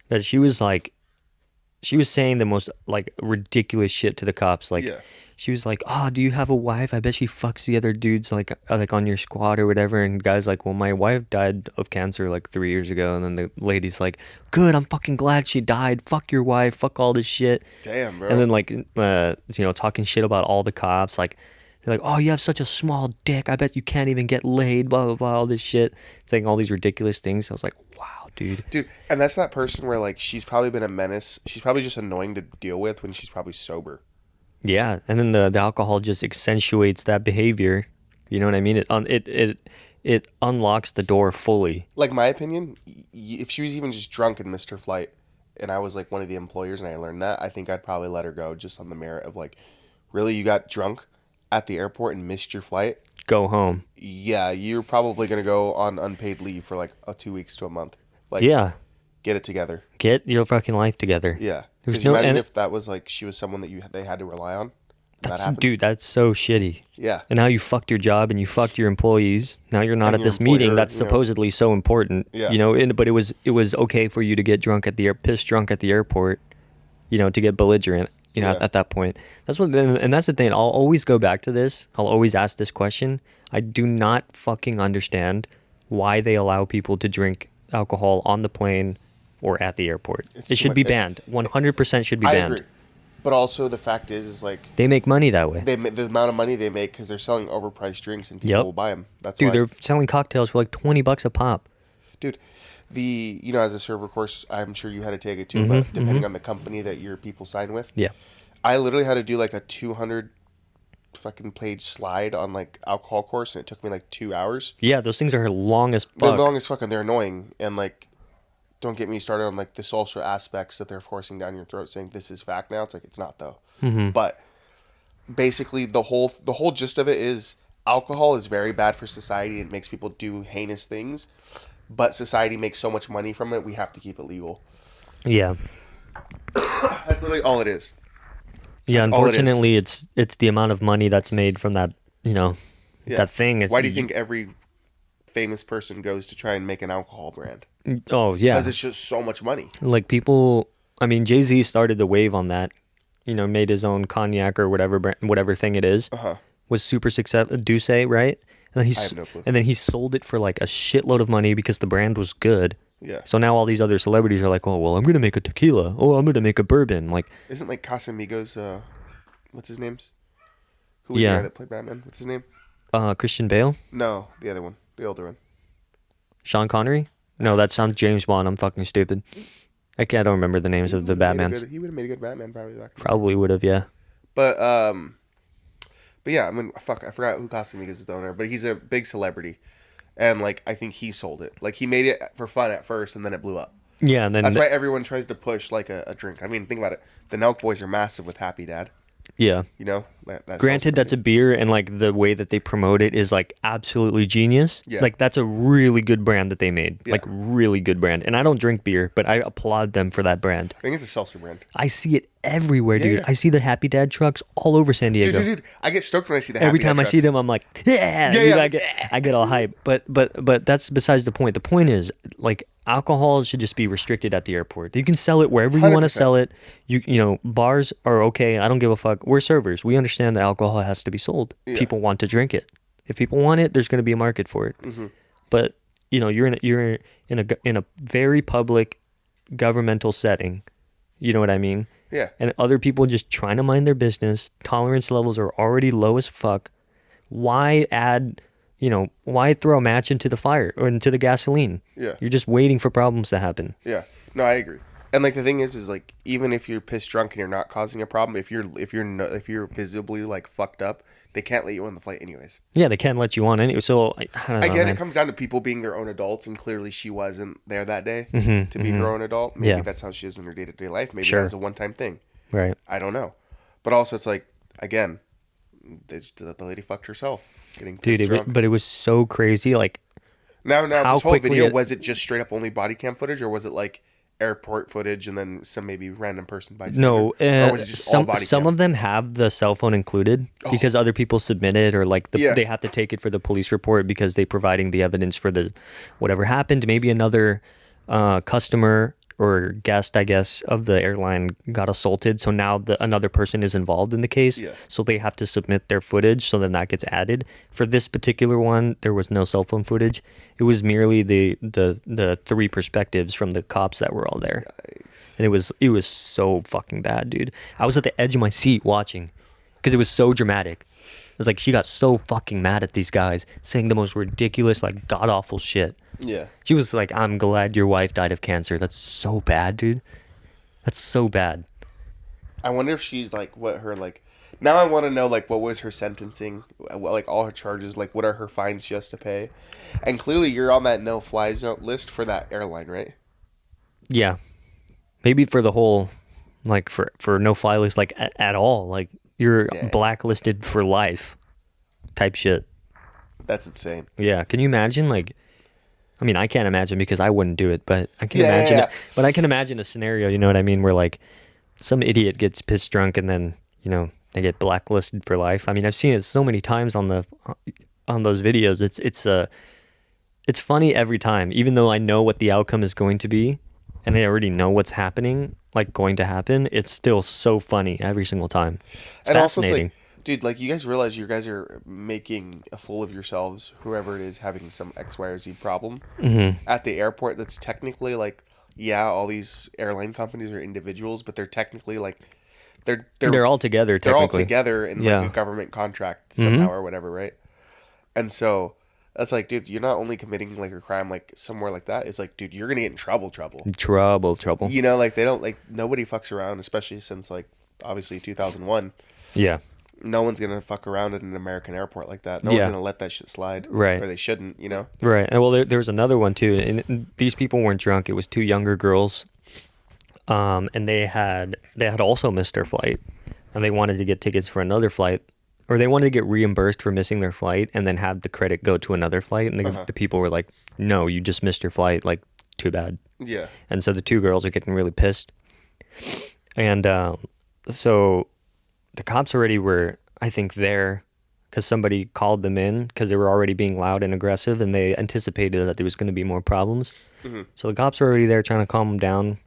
S1: that she was saying the most like ridiculous shit to the cops. Like,
S2: Yeah.
S1: she was like, "Oh, do you have a wife? I bet she fucks the other dudes like on your squad or whatever." And guys like, "Well, my wife died of cancer like 3 years ago." And then the lady's like, "Good, I'm fucking glad she died. Fuck your wife. Fuck all this shit."
S2: Damn, bro.
S1: And then like talking shit about all the cops, like they're like, "Oh, you have such a small dick. I bet you can't even get laid." Blah blah blah. All this shit, saying all these ridiculous things. I was like, "Wow, dude."
S2: Dude, and that's that person where, like, she's probably been a menace. She's probably just annoying to deal with when she's probably sober.
S1: Yeah, and then the alcohol just accentuates that behavior. You know what I mean? It unlocks the door fully.
S2: Like, my opinion, if she was even just drunk and missed her flight, and I was, like, one of the employers and I learned that, I think I'd probably let her go just on the merit of, like, really, you got drunk at the airport and missed your flight?
S1: Go home.
S2: Yeah, you're probably going to go on unpaid leave for, like, 2 weeks to a month. Like,
S1: Yeah,
S2: get it together.
S1: get your fucking life together.
S2: Yeah.
S1: There's
S2: Because
S1: no-
S2: imagine
S1: and-
S2: if that was, like, she was someone that they had to rely on. That
S1: That's,
S2: happened.
S1: dude, that's so shitty.
S2: Yeah.
S1: And now you fucked your job and you fucked your employees. Now you're not
S2: And
S1: at
S2: your
S1: this meeting
S2: employer,
S1: that's
S2: you know.
S1: supposedly so important.
S2: Yeah.
S1: But it was okay for you to get drunk at the pissed drunk at the airport, to get belligerent,
S2: Yeah.
S1: at that point. That's what, and that's the thing. I'll always go back to this. I'll always ask this question. I do not fucking understand why they allow people to drink alcohol on the plane or at the airport.
S2: It's
S1: It
S2: too
S1: should
S2: much-
S1: be
S2: it's-
S1: banned. 100% should be
S2: I
S1: banned.
S2: agree. But also the fact is like,
S1: They make money that way.
S2: the amount of money they make because they're selling overpriced drinks and people
S1: Yep.
S2: will buy them. That's
S1: Dude,
S2: why.
S1: they're selling cocktails for like $20 a pop.
S2: Dude, as a server course, I'm sure you had to take it too, but depending on the company that your people sign with,
S1: Yeah.
S2: I literally had to do like a 200 fucking page slide on like alcohol course, and it took me like 2 hours.
S1: Yeah, those things are long as
S2: They're
S1: fuck.
S2: long as fucking. They're annoying, and like, don't get me started on like the social aspects that they're forcing down your throat, saying this is fact now. It's like it's not though. But basically, the whole gist of it is alcohol is very bad for society. It makes people do heinous things, but society makes so much money from it. We have to keep it legal.
S1: Yeah.
S2: That's literally all it is.
S1: Yeah,
S2: That's all it is.
S1: unfortunately it's the amount of money that's made from that,
S2: Yeah.
S1: that thing. It's,
S2: Why do you think every famous person goes to try and make an alcohol brand?
S1: Oh, yeah.
S2: Because it's just so much money.
S1: Like people, I mean, Jay-Z started the wave on that made his own cognac or whatever thing it is,
S2: Uh-huh.
S1: was super successful. Douce, right? And then
S2: I have no clue.
S1: he sold it for like a shitload of money because the brand was good.
S2: Yeah.
S1: So now all these other celebrities are like, oh well, I'm gonna make a tequila. Oh, I'm gonna make a bourbon. Like,
S2: Isn't like Casamigos, what's his name's? Who was the
S1: yeah,
S2: guy that played Batman? What's his name?
S1: Christian Bale,
S2: No, the other one. The older one.
S1: Sean Connery. No, that sounds James Bond. I'm fucking stupid. I don't remember the names of the Batmans.
S2: He would have made a good Batman probably back in the day.
S1: Probably would have, yeah.
S2: But yeah, I mean, fuck, I forgot who Casamigos is the owner, but he's a big celebrity, and like I think he sold it. Like he made it for fun at first, and then it blew up.
S1: Yeah, and then
S2: That's why everyone tries to push like a drink. I mean, think about it. The Nelk Boys are massive with Happy Dad.
S1: yeah.
S2: You know, that's
S1: Granted, that's a beer, and like the way that they promote it is like absolutely genius.
S2: Yeah.
S1: Like that's a really good brand that they made.
S2: Yeah.
S1: Like really good brand. And I don't drink beer, but I applaud them for that brand.
S2: I think it's a seltzer brand.
S1: I see it everywhere, dude.
S2: yeah.
S1: I see the Happy Dad trucks all over San Diego.
S2: Dude, I get stoked when I see the
S1: Every
S2: Happy Dad
S1: time I see
S2: trucks.
S1: them, I'm like, yeah,
S2: Yeah,
S1: dude,
S2: yeah.
S1: I get all hype. But that's besides the point. The point is, like, alcohol should just be restricted at the airport. You can sell it wherever you want to
S2: 100%.
S1: sell it. Bars are okay. I don't give a fuck. We're servers. We understand that alcohol has to be sold.
S2: Yeah.
S1: People want to drink it. If people want it, there's going to be a market for it.
S2: Mm-hmm.
S1: But you're in a very public governmental setting. You know what I mean?
S2: Yeah.
S1: And other people just trying to mind their business. Tolerance levels are already low as fuck. Why add, why throw a match into the fire or into the gasoline?
S2: Yeah.
S1: You're just waiting for problems to happen.
S2: Yeah. No, I agree. And like the thing is like even if you're pissed drunk and you're not causing a problem, if you're visibly like fucked up, they can't let you on the flight anyways.
S1: Yeah, they can't let you on anyway. So I don't know,
S2: Again,
S1: man.
S2: it comes down to people being their own adults, and clearly she wasn't there that day
S1: Mm-hmm,
S2: to be her own adult. Maybe
S1: Yeah.
S2: that's how she is in her day-to-day life. Maybe
S1: Sure.
S2: that was a one-time thing.
S1: Right.
S2: I don't know. But also, it's like, again, the lady fucked herself getting pissed
S1: Dude,
S2: drunk.
S1: but it was so crazy. Like,
S2: Now,
S1: how
S2: this whole
S1: quickly
S2: video,
S1: it-
S2: was it just straight up only body cam footage, or was it like airport footage and then some maybe random person bystander?
S1: no,
S2: or was it just all body
S1: some
S2: cam?
S1: of them have the cell phone included because other people submit it, or like
S2: Yeah.
S1: they have to take it for the police report because they providing the evidence for the whatever happened. Maybe another customer or guest, I guess, of the airline got assaulted, so now another person is involved in the case.
S2: Yeah.
S1: So they have to submit their footage, so then that gets added. For this particular one, there was no cell phone footage. It was merely the three perspectives from the cops that were all there. And it was so fucking bad, dude. I was at the edge of my seat watching because it was so dramatic. It was like she got so fucking mad at these guys saying the most ridiculous, like god awful shit.
S2: Yeah.
S1: She was like, "I'm glad your wife died of cancer." That's so bad, dude. That's so bad.
S2: I wonder if she's like, what her like. Now I want to know like what was her sentencing, like all her charges, like what are her fines she has to pay, and clearly you're on that no-fly zone list for that airline, right?
S1: Yeah, maybe for the whole, like for no fly list, like at all. Like you're
S2: Dang.
S1: blacklisted for life, type shit.
S2: That's insane.
S1: Yeah, can you imagine? Like, I mean, I can't imagine because I wouldn't do it, but I can
S2: Yeah, yeah,
S1: imagine
S2: yeah.
S1: it. But I can imagine a scenario, you know what I mean, where like some idiot gets pissed drunk and then they get blacklisted for life. I mean, I've seen it so many times on those videos. It's funny every time, even though I know what the outcome is going to be, and I already know what's happening, like going to happen. It's still so funny every single time. It's
S2: And also,
S1: fascinating.
S2: it's like, dude, like you guys realize you guys are making a fool of yourselves. Whoever it is having some X, Y, or Z problem at the airport. That's technically like, yeah, all these airline companies are individuals, but they're technically like,
S1: They're all together.
S2: they're all
S1: Technically,
S2: together in
S1: Yeah.
S2: like a government contract somehow or whatever, right? And so that's like, dude, you're not only committing like a crime like somewhere like that. It's like, dude, you're gonna get in trouble.
S1: trouble.
S2: You know, like they don't like nobody fucks around, especially since like obviously 2001.
S1: Yeah.
S2: No one's gonna fuck around at an American airport like that. No one's
S1: Yeah.
S2: gonna let that shit slide,
S1: Right.
S2: Or they shouldn't, you know.
S1: Right. And well, there was another one too, and these people weren't drunk. It was two younger girls, and they had also missed their flight, and they wanted to get tickets for another flight, or they wanted to get reimbursed for missing their flight, and then have the credit go to another flight. And the people were like, "No, you just missed your flight. Like, too bad."
S2: Yeah,
S1: And so the two girls are getting really pissed, and so the cops already were, I think, there because somebody called them in because they were already being loud and aggressive, and they anticipated that there was going to be more problems. So the cops are already there trying to calm them down,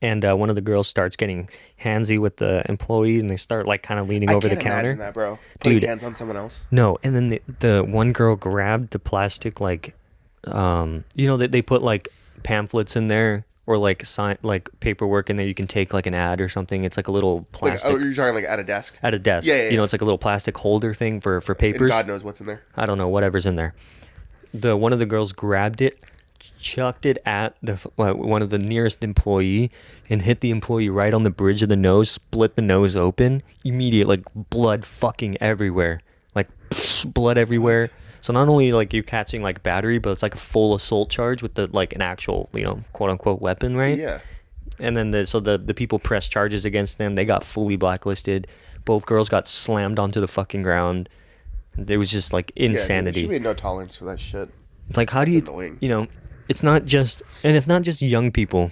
S1: and one of the girls starts getting handsy with the employee, and they start like kind of leaning
S2: I
S1: over the
S2: can't imagine
S1: counter.
S2: that, bro. Putting
S1: Dude,
S2: hands on someone else.
S1: no, and then the one girl grabbed the plastic like, they put like pamphlets in there or like sign like paperwork in there. You can take like an ad or something. It's like a little
S2: Like, oh,
S1: plastic
S2: you're talking like at a desk.
S1: at a desk.
S2: Yeah, yeah, yeah.
S1: It's like a little plastic holder thing for
S2: And
S1: papers.
S2: God knows what's in there.
S1: I don't know, whatever's in there. The one of the girls grabbed it, chucked it at one of the nearest employee, and hit the employee right on the bridge of the nose, split the nose open. Immediate like blood fucking everywhere, like blood everywhere.
S2: What?
S1: So not only like you catching like battery, but it's like a full assault charge with the like an actual quote unquote weapon, right?
S2: Yeah.
S1: And then the people pressed charges against them. They got fully blacklisted. Both girls got slammed onto the fucking ground. It was just like
S2: Yeah,
S1: insanity.
S2: dude, she made no tolerance for that shit.
S1: It's like, how
S2: That's
S1: do you,
S2: annoying.
S1: it's not just young people.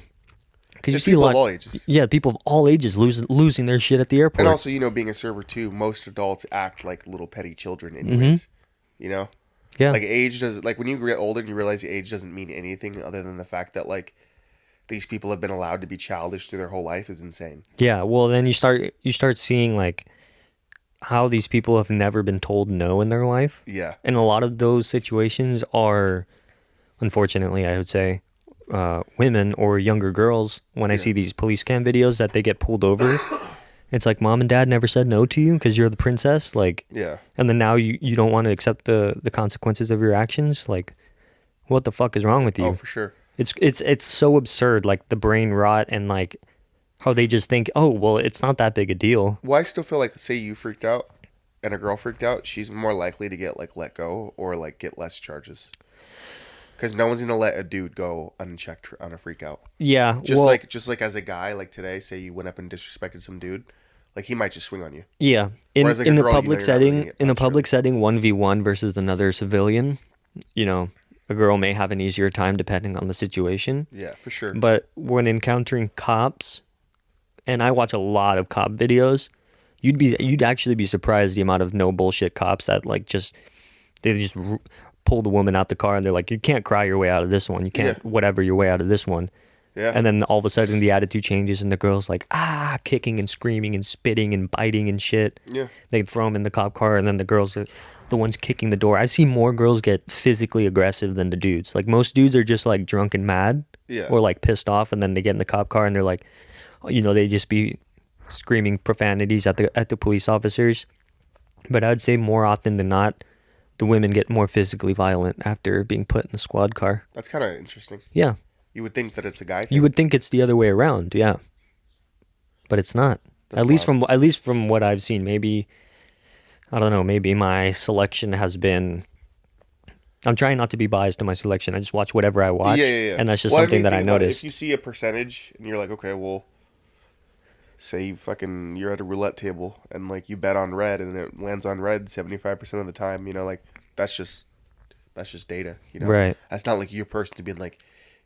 S1: Because you
S2: It's
S1: see a
S2: people
S1: lot,
S2: of all ages.
S1: yeah, people of all ages losing their shit at the airport.
S2: And also, being a server too, most adults act like little petty children anyways.
S1: Mm-hmm.
S2: You know?
S1: Yeah.
S2: Like age does like when you get older and you realize age doesn't mean anything other than the fact that like these people have been allowed to be childish through their whole life is insane.
S1: Yeah, well then you start seeing like how these people have never been told no in their life.
S2: Yeah.
S1: And a lot of those situations are, unfortunately, I would say, women or younger girls. When I see these police cam videos that they get pulled over, it's like mom and dad never said no to you because you're the princess. Like,
S2: Yeah.
S1: and then now you don't want to accept the consequences of your actions. Like, what the fuck is wrong with you?
S2: Oh, for sure.
S1: It's so absurd. Like the brain rot and like how they just think, oh well, it's not that big a deal.
S2: Well, I still feel like, say you freaked out and a girl freaked out, she's more likely to get like let go or like get less charges. Because no one's gonna let a dude go unchecked on a freak out.
S1: Yeah,
S2: Just like as a guy, like today, say you went up and disrespected some dude, like he might just swing on you.
S1: yeah. In
S2: Whereas, like, a
S1: in a
S2: girl,
S1: public
S2: you're not really
S1: setting,
S2: gonna get
S1: in a
S2: punched,
S1: public setting, 1v1 versus another civilian, a girl may have an easier time depending on the situation.
S2: Yeah, for sure.
S1: But when encountering cops, and I watch a lot of cop videos, you'd actually be surprised the amount of no bullshit cops that like they just pull the woman out the car and they're like, you can't cry your way out of this one, you can't whatever your way out of this one.
S2: Yeah.
S1: And then all of a sudden the attitude changes and the girl's like kicking and screaming and spitting and biting and shit.
S2: Yeah.
S1: They throw him in the cop car and then the girls are the ones kicking the door. I see more girls get physically aggressive than the dudes. Like most dudes are just like drunk and mad
S2: Yeah.
S1: or like pissed off, and then they get in the cop car and they're like, they just be screaming profanities at the police officers. But I'd say more often than not, the women get more physically violent after being put in the squad car.
S2: That's kind of interesting.
S1: Yeah.
S2: You would think that it's a guy thing.
S1: You would think it's the other way around, yeah. But it's not.
S2: That's
S1: At least
S2: wild.
S1: from what I've seen. Maybe I don't know, maybe my selection has been, I'm trying not to be biased in my selection. I just watch whatever I watch.
S2: Yeah.
S1: And that's just
S2: Well,
S1: something that I
S2: think about it.
S1: noticed.
S2: If you see a percentage and you're like, okay, well, say you're at a roulette table and like you bet on red and it lands on red 75% of the time, like that's just data,
S1: Right.
S2: That's not like your person to be like,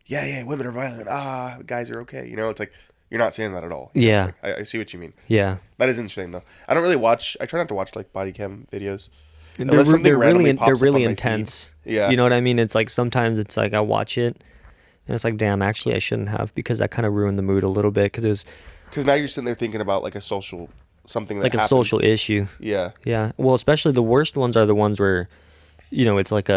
S2: yeah, women are violent. Guys are okay. It's like, you're not saying that at all.
S1: Yeah.
S2: Like, I see what you mean.
S1: Yeah.
S2: That is interesting though. I don't really I try not to watch like body cam videos.
S1: They're,
S2: Unless something
S1: they're
S2: randomly
S1: really
S2: pops
S1: they're
S2: up on
S1: really
S2: my feed.
S1: intense.
S2: Yeah.
S1: You know what I mean? It's like sometimes it's like I watch it and it's like, damn, actually I shouldn't have, because that kind of ruined the mood a little bit, because it was
S2: Because now you're sitting there thinking about like something that
S1: like a
S2: happened.
S1: social issue.
S2: Yeah.
S1: Yeah. Well, especially the worst ones are the ones where, it's like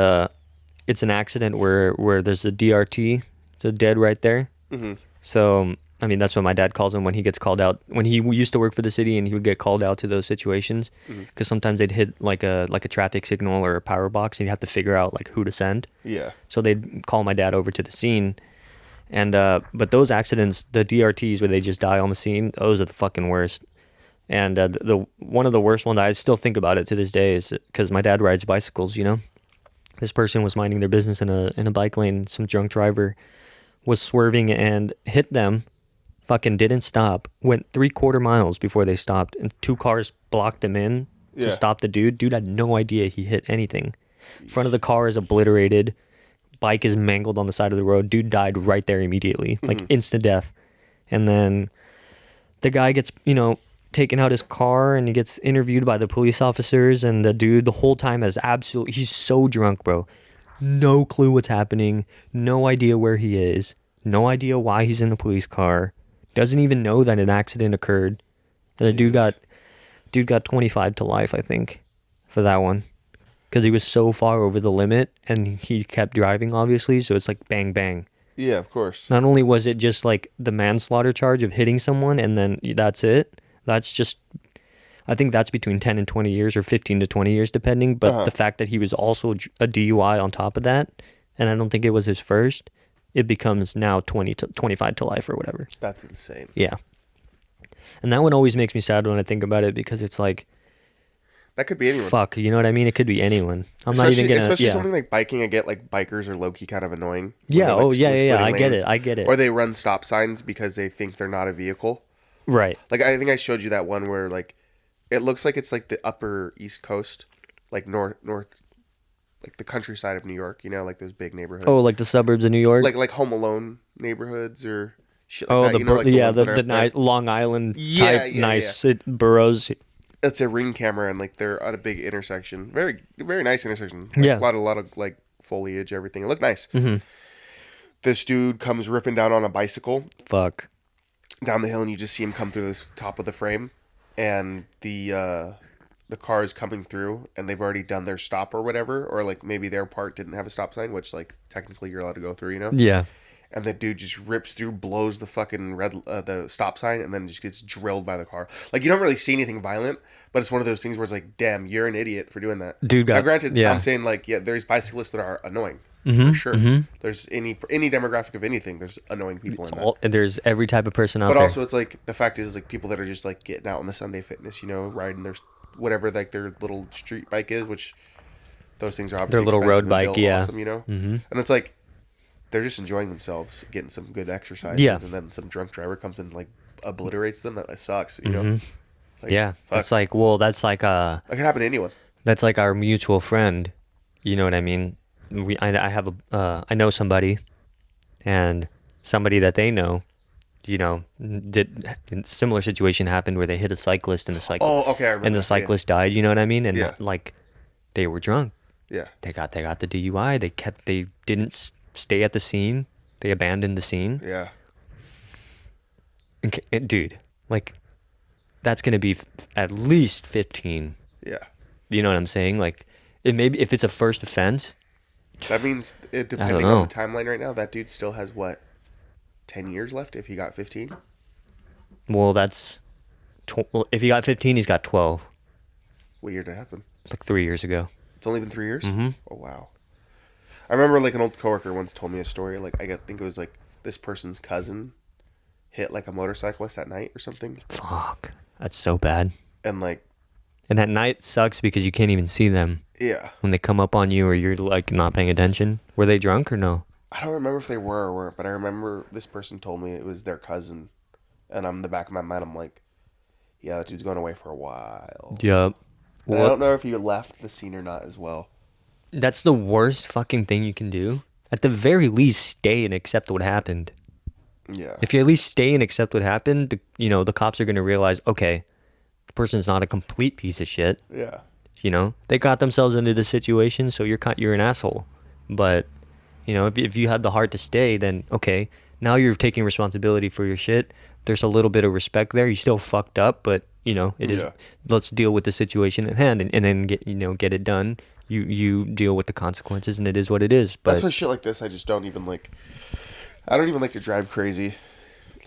S1: it's an accident where there's a DRT, the dead right there.
S2: Mm-hmm.
S1: So, I mean, that's what my dad calls him when he gets called out. When he used to work for the city and he would get called out to those situations, because sometimes they'd hit like a traffic signal or a power box and you have to figure out like who to send.
S2: Yeah.
S1: So they'd call my dad over to the scene. And, but those accidents, the DRTs where they just die on the scene, those are the fucking worst. And the one of the worst ones, I still think about it to this day, is because my dad rides bicycles, This person was minding their business in a bike lane. Some drunk driver was swerving and hit them, fucking didn't stop, went 3/4 miles before they stopped, and 2 cars blocked him in to
S2: Yeah.
S1: stop the dude. Dude had no idea he hit anything. Front of the car is obliterated. Bike is mangled on the side of the road. Dude died right there immediately, like instant death. And then the guy gets, taken out his car and he gets interviewed by the police officers, and the dude the whole time he's so drunk, bro. No clue what's happening, no idea where he is, no idea why he's in the police car, Doesn't even know that an accident occurred. And the
S2: Jesus.
S1: dude got 25 to life, I think, for that one. Because he was so far over the limit and he kept driving, obviously. So it's like bang, bang.
S2: Yeah, of course.
S1: Not only was it just like the manslaughter charge of hitting someone and then that's it, that's just, I think that's between 10 and 20 years or 15 to 20 years, depending. But the fact that he was also a DUI on top of that, and I don't think it was his first, it becomes now 20 to 25 to life or whatever.
S2: That's insane.
S1: Yeah. And that one always makes me sad when I think about it because it's like,
S2: That could be anyone.
S1: fuck, you know what I mean? It could be anyone. I'm
S2: especially,
S1: not even gonna.
S2: especially
S1: Yeah.
S2: something like biking. I get like bikers are low key kind of annoying. when
S1: Yeah.
S2: they're, like,
S1: Oh, yeah, yeah, yeah.
S2: splitting
S1: I get
S2: lanes.
S1: it. I get it.
S2: Or they run stop signs because they think they're not a vehicle.
S1: Right.
S2: Like I think I showed you that one where like it looks like it's like the upper East Coast, like north, like the countryside of New York. You know, like those big neighborhoods.
S1: Oh, like the suburbs of New York.
S2: like Home Alone neighborhoods or shit like
S1: oh,
S2: that.
S1: the
S2: You know, like the
S1: yeah,
S2: ones
S1: the
S2: that are
S1: the
S2: up there.
S1: nice Long Island
S2: Yeah,
S1: type
S2: yeah,
S1: nice boroughs.
S2: It's a ring camera and like they're at a big intersection. Very very nice intersection. Like,
S1: Yeah.
S2: a lot of like foliage, everything. It looked nice.
S1: Mm-hmm.
S2: This dude comes ripping down on a bicycle
S1: Fuck.
S2: down the hill, and you just see him come through the top of the frame, and the car is coming through, and they've already done their stop or whatever, or like maybe their part didn't have a stop sign, which like technically you're allowed to go through, you know.
S1: Yeah.
S2: And the dude just rips through, blows the fucking the stop sign, and then just gets drilled by the car. Like, you don't really see anything violent, but it's one of those things where it's like, damn, you're an idiot for doing that.
S1: Dude
S2: Now,
S1: got.
S2: granted,
S1: Yeah.
S2: I'm saying like, yeah, there's bicyclists that are annoying
S1: Mm-hmm,
S2: for sure.
S1: mm-hmm.
S2: There's any demographic of anything. There's annoying people in that.
S1: There's every type of person out
S2: But
S1: there.
S2: also, it's like the fact is like people that are just like getting out on the Sunday fitness, you know, riding their whatever like their little street bike is, which those things are obviously
S1: Their little
S2: expensive
S1: road
S2: and
S1: bike,
S2: built
S1: yeah.
S2: awesome, you know.
S1: Mm-hmm.
S2: And it's like they're just enjoying themselves, getting some good exercise.
S1: Yeah.
S2: And then some drunk driver comes and like obliterates them. That sucks, you know.
S1: Mhm.
S2: Like,
S1: Yeah.
S2: fuck.
S1: That's like, well, that's like
S2: That could happen to anyone.
S1: that's like our mutual friend. You know what I mean? I have I know somebody, and somebody that they know, you know, did a similar situation happened where they hit a cyclist and the cyclist
S2: Oh, okay, I remember.
S1: and the
S2: that,
S1: cyclist died. You know what I mean? And
S2: Yeah.
S1: like, they were drunk.
S2: Yeah.
S1: They got the DUI. They didn't stay at the scene. They abandoned the scene.
S2: Yeah.
S1: Dude, like, that's gonna be at least 15.
S2: Yeah.
S1: You know what I'm saying? Like, if it's a first offense.
S2: That means depending
S1: know.
S2: on the timeline right now, that dude still has what, 10 years left if he got 15.
S1: Well, well, if he got 15, he's got 12.
S2: What year did it happen?
S1: Like 3 years ago.
S2: It's only been 3 years?
S1: Mhm.
S2: Oh, wow. I remember, like, an old coworker once told me a story. Like, think it was, like, this person's cousin hit, like, a motorcyclist at night or something.
S1: Fuck. That's so bad.
S2: And, like,
S1: And at night sucks because you can't even see them
S2: yeah.
S1: when they come up on you or you're like not paying attention. Were they drunk or no?
S2: I don't remember if they were or weren't, but I remember this person told me it was their cousin. And I'm in the back of my mind, I'm like, yeah, that dude's going away for a while.
S1: Yup.
S2: And I don't know if he left the scene or not as well.
S1: That's the worst fucking thing you can do. At the very least, stay and accept what happened.
S2: Yeah.
S1: If you at least stay and accept what happened, the cops are going to realize, okay, the person's not a complete piece of shit.
S2: Yeah.
S1: You know, they got themselves into this situation, so you're an asshole. But, if you had the heart to stay, then okay, now you're taking responsibility for your shit. There's a little bit of respect there. You still fucked up, but it is.
S2: Yeah.
S1: Let's deal with the situation at hand, and then get it done. You deal with the consequences, and it is what it is. But
S2: That's why shit like this, I just don't even like. I don't even like to drive crazy.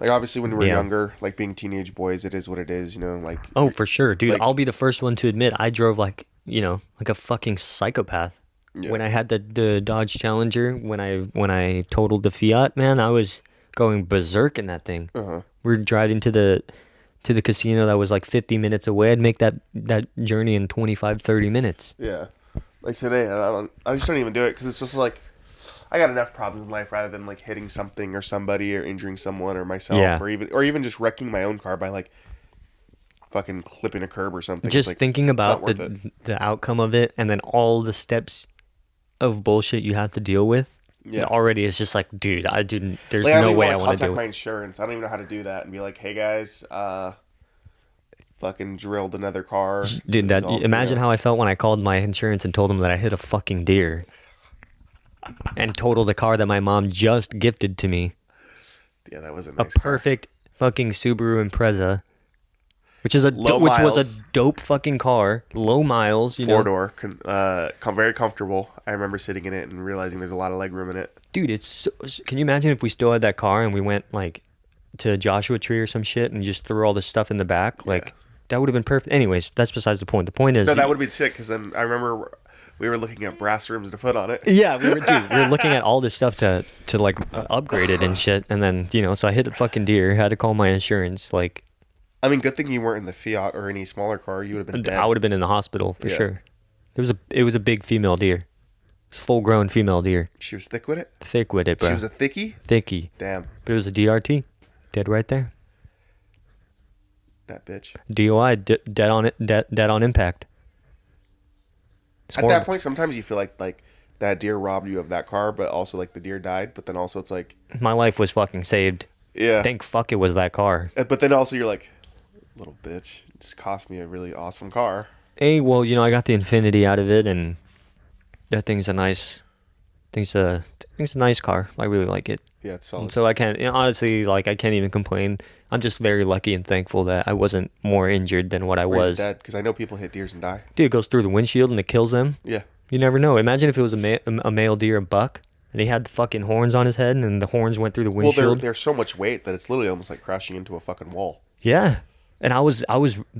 S2: Like, obviously, when we're
S1: Yeah.
S2: younger, like being teenage boys, it is what it is, like.
S1: oh, for sure, dude.
S2: like-
S1: I'll be the first one to admit I drove like a fucking psychopath.
S2: Yeah.
S1: When I had the Dodge Challenger, when I totaled the Fiat, man, I was going berserk in that thing.
S2: Uh-huh.
S1: We're driving to the casino that was like 50 minutes away. I'd make that journey in 25, 30 minutes.
S2: Yeah. Like today, I just don't even do it because it's just like, I got enough problems in life rather than like hitting something or somebody or injuring someone or myself
S1: Yeah.
S2: or even just wrecking my own car by like fucking clipping a curb or something. It's
S1: Just
S2: like,
S1: thinking
S2: it's not
S1: about
S2: worth it.
S1: the outcome of it and then all the steps of bullshit you have to deal with.
S2: Yeah.
S1: Already it's just like, dude, there's
S2: Like, I don't
S1: no
S2: even
S1: way I
S2: want to
S1: want to
S2: contact
S1: do
S2: my
S1: it.
S2: insurance. I don't even know how to do that and be like, hey guys, fucking drilled another car.
S1: Dude,
S2: It was all,
S1: imagine how I felt when I called my insurance and told them that I hit a fucking deer and totaled a car that my mom just gifted to me.
S2: Yeah, that was a
S1: A
S2: nice car.
S1: perfect fucking Subaru Impreza, which is
S2: Low
S1: which was
S2: miles.
S1: a dope fucking car, low miles, you know.
S2: Four door, very comfortable. I remember sitting in it and realizing there's a lot of leg room in it.
S1: Dude, can you imagine if we still had that car and we went like to Joshua Tree or some shit and just threw all this stuff in the back? Like that would have been perfect. Anyways, that's besides the point. The point is,
S2: No, that would be sick because then I remember we were looking at brass rims to put on it.
S1: yeah, we were looking at all this stuff to like upgrade it and shit, and then so I hit the fucking deer, had to call my insurance. Like,
S2: I mean, good thing you weren't in the Fiat or any smaller car. You would have been dead.
S1: I would have been in the hospital for
S2: Yeah.
S1: sure. It was a big female deer. It was full grown female deer,
S2: She was thick with it.
S1: thick with it, bro.
S2: She was a thickie.
S1: Thicky,
S2: Damn,
S1: but it was a DRT, dead right there.
S2: that bitch.
S1: DOI, dead on it, dead on impact. It's
S2: At
S1: horrible.
S2: that point, sometimes you feel like that deer robbed you of that car, but also like the deer died. But then also it's like,
S1: My life was fucking saved.
S2: yeah.
S1: Thank fuck it was that car.
S2: But then also you're like, little bitch, it just cost me a really awesome car.
S1: Hey, well, I got the Infinity out of it, and that thing's a nice car. I really like it.
S2: Yeah, it's
S1: And
S2: solid.
S1: so I can't, honestly, like, I can't even complain. I'm just very lucky and thankful that I wasn't more injured than what I
S2: Or even
S1: was.
S2: dead, because I know people hit deers and die.
S1: Dude, it goes through the windshield and it kills them.
S2: Yeah.
S1: You never know. Imagine if it was a male deer, a buck, and he had the fucking horns on his head, and the horns went through the
S2: Well,
S1: windshield.
S2: there's so much weight that it's literally almost like crashing into a fucking wall.
S1: Yeah. And I was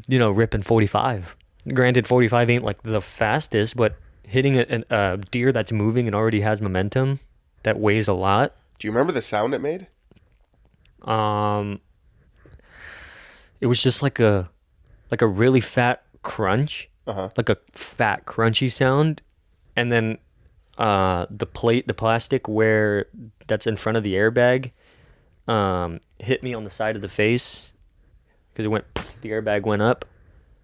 S1: ripping 45. Granted, 45 ain't like the fastest, but hitting a deer that's moving and already has momentum, that weighs a lot.
S2: Do you remember the sound it made?
S1: It was just like a really fat crunch,
S2: Uh-huh.
S1: like a fat crunchy sound, and then the plastic where that's in front of the airbag, hit me on the side of the face because it went. Poof, the airbag went up,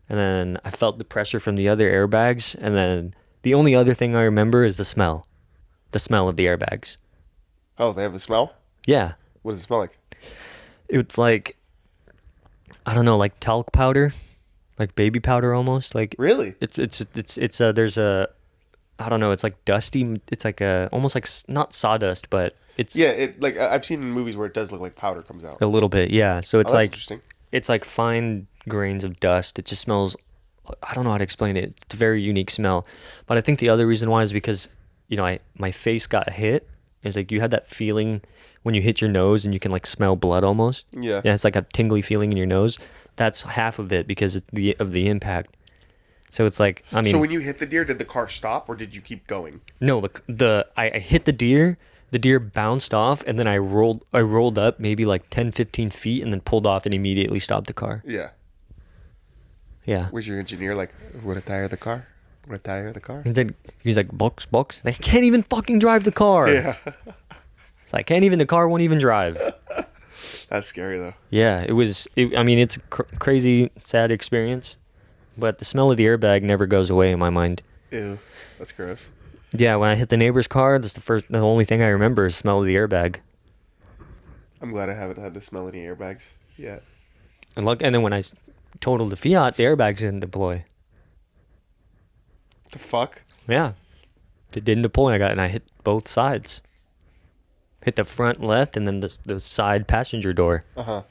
S1: and then I felt the pressure from the other airbags, and then the only other thing I remember is the smell of the airbags.
S2: Oh, they have a smell?
S1: Yeah,
S2: What does it smell like?
S1: it's like, I don't know, like talc powder, like baby powder almost. Like
S2: Really?
S1: it's there's a, I don't know, it's like dusty. It's like a almost like not sawdust, but it's
S2: Yeah, it like I've seen in movies where it does look like powder comes out.
S1: a little bit. Yeah, so it's
S2: Oh, that's
S1: like
S2: interesting.
S1: it's like fine grains of dust. It just smells. I don't know how to explain it. It's a very unique smell. But I think the other reason why is because my face got hit. It's like you had that feeling when you hit your nose and you can like smell blood almost.
S2: Yeah.
S1: Yeah, it's like a tingly feeling in your nose. That's half of it because of the impact. So it's like, I mean,
S2: So when you hit the deer, did the car stop or did you keep going?
S1: no, I hit the deer bounced off, and then I rolled up maybe like 10, 15 feet and then pulled off and immediately stopped the car.
S2: Yeah.
S1: Yeah.
S2: Was your engineer like, would I tire the car? Would I tire the car?
S1: And then he's like, box. They can't even fucking drive the car.
S2: Yeah.
S1: It's like, the car won't even drive.
S2: That's scary though.
S1: Yeah, I mean, it's a crazy, sad experience, but the smell of the airbag never goes away in my mind.
S2: Ew. That's gross.
S1: Yeah, when I hit the neighbor's car, that's the only thing I remember is smell of the airbag.
S2: I'm glad I haven't had to smell any airbags yet.
S1: And then when I totaled the Fiat, the airbags didn't deploy.
S2: The fuck?
S1: Yeah, it didn't deploy. I hit both sides. Hit the front left and then the side passenger door.
S2: Uh-huh.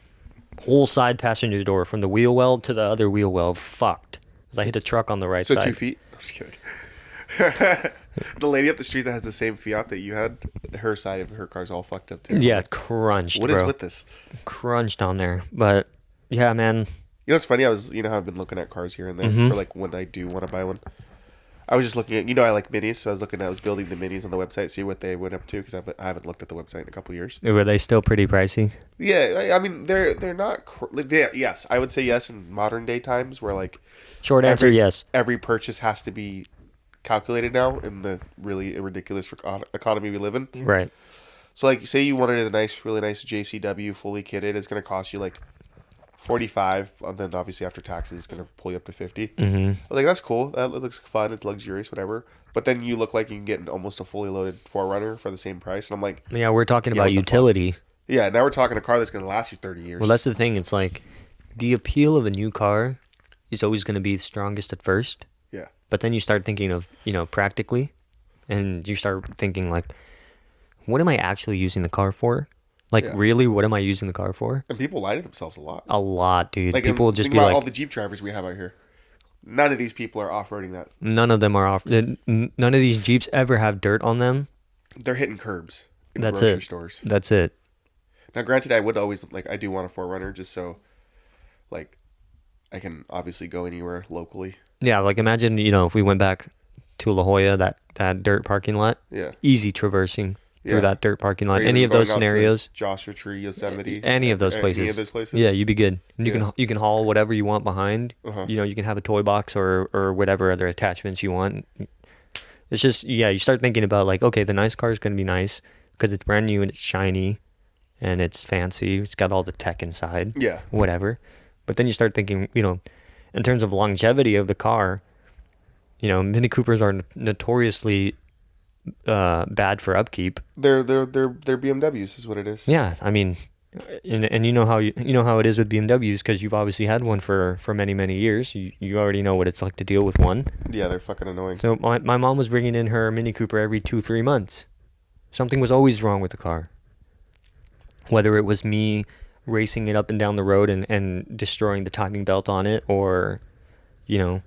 S1: Whole side passenger door from the wheel well to the other wheel well fucked. 'Cause I hit a truck on the right
S2: So
S1: side.
S2: 2 feet? I'm just kidding. The lady up the street that has the same Fiat that you had, her side of her car's all fucked up too.
S1: Yeah, crunched,
S2: What
S1: bro.
S2: is with this?
S1: Crunched on there. But yeah, man.
S2: You know what's funny? How I've been looking at cars here and there
S1: Mm-hmm.
S2: for like when I do want to buy one. I was just looking at, I like minis, so I was building the minis on the website, see what they went up to, because I haven't looked at the website in a couple years.
S1: Were they still pretty pricey?
S2: Yeah, I mean they're not yes, I would say yes in modern day times where like
S1: Short answer, yes.
S2: every purchase has to be calculated now in the really ridiculous economy we live in.
S1: Right.
S2: So like, say you wanted a really nice JCW fully kitted, it's gonna cost you like 45, and then obviously after taxes, it's gonna pull you up to 50.
S1: Mm-hmm.
S2: Like that's cool. That looks fun. It's luxurious, whatever. But then you look like you can get almost a fully loaded 4Runner for the same price, and I'm like,
S1: Yeah, we're talking
S2: Yeah,
S1: about
S2: what the fuck?
S1: utility.
S2: yeah. Now we're talking a car that's gonna last you 30 years.
S1: Well, that's the thing. It's like the appeal of a new car is always going to be the strongest at first.
S2: Yeah.
S1: But then you start thinking of, practically, and you start thinking like, what am I actually using the car for? Like,
S2: Yeah.
S1: really, what am I using the car for?
S2: And people lie to themselves a lot.
S1: A lot, dude.
S2: Like,
S1: People will just
S2: think
S1: be
S2: about all
S1: like,
S2: the Jeep drivers we have out here. None of these people are off-roading that.
S1: none of them are off. None of these Jeeps ever have dirt on them.
S2: They're hitting curbs in
S1: That's
S2: grocery
S1: it.
S2: stores.
S1: That's it.
S2: Now, granted, I would always like I do want a 4Runner just so like I can obviously go anywhere locally.
S1: Yeah, like imagine, if we went back to La Jolla, that dirt parking lot,
S2: Yeah,
S1: easy traversing through
S2: yeah.
S1: that dirt parking
S2: Or
S1: lot.
S2: even
S1: Any of
S2: going
S1: those
S2: out to, like,
S1: scenarios,
S2: Joshua Tree, Yosemite,
S1: any of those places.
S2: any of those places.
S1: Yeah, you'd be good. And
S2: Yeah.
S1: you can haul whatever you want behind.
S2: Uh-huh.
S1: You can have a toy box or whatever other attachments you want. It's just, yeah, you start thinking about like, okay, the nice car is going to be nice because it's brand new and it's shiny and it's fancy. It's got all the tech inside.
S2: Yeah.
S1: Whatever. But then you start thinking, in terms of longevity of the car, Mini Coopers are notoriously bad for upkeep.
S2: They're BMWs is what it is.
S1: Yeah, I mean, and you know how how it is with BMWs because you've obviously had one for many many years. You already know what it's like to deal with one.
S2: Yeah, they're fucking annoying.
S1: So my mom was bringing in her Mini Cooper every 2-3 months. Something was always wrong with the car. Whether it was me racing it up and down the road and destroying the timing belt on it, or the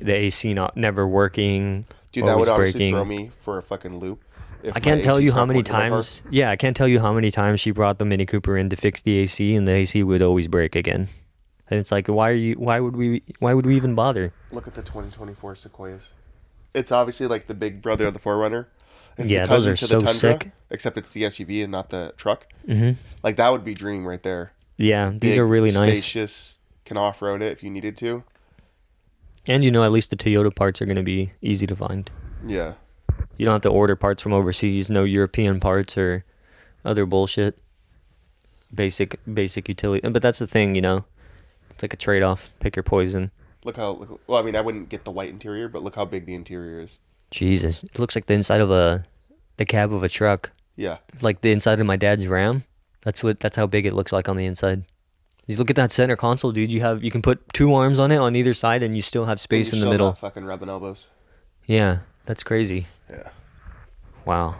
S1: AC never working.
S2: Dude, that would honestly
S1: breaking.
S2: throw me for a fucking loop. If
S1: I can't
S2: my
S1: tell
S2: AC
S1: you how
S2: stopped
S1: many
S2: working in my car.
S1: times. Yeah, I can't tell you how many times she brought the Mini Cooper in to fix the AC, and the AC would always break again. And it's like, why would we even bother?
S2: Look at the 2024 Sequoias. It's obviously like the big brother of the 4Runner. It's
S1: Yeah,
S2: the
S1: those
S2: cousin
S1: are
S2: to
S1: so
S2: the Tundra,
S1: sick.
S2: except it's the SUV and not the truck.
S1: Mm-hmm.
S2: Like that would be dream right there.
S1: Yeah, these
S2: Big,
S1: are really nice.
S2: spacious, can off-road it if you needed to.
S1: And at least the Toyota parts are going to be easy to find.
S2: Yeah.
S1: You don't have to order parts from overseas, no European parts or other bullshit. Basic utility. But that's the thing, It's like a trade-off. Pick your poison.
S2: Well, I mean, I wouldn't get the white interior, but look how big the interior is.
S1: Jesus. It looks like the inside of the cab of a truck.
S2: Yeah.
S1: Like the inside of my dad's Ram. That's how big it looks like on the inside. You look at that center console, dude. You can put 2 arms on it on either side, and you still have space
S2: And
S1: in
S2: you're
S1: the
S2: still
S1: middle.
S2: not fucking rubbing elbows.
S1: Yeah, that's crazy.
S2: Yeah.
S1: Wow.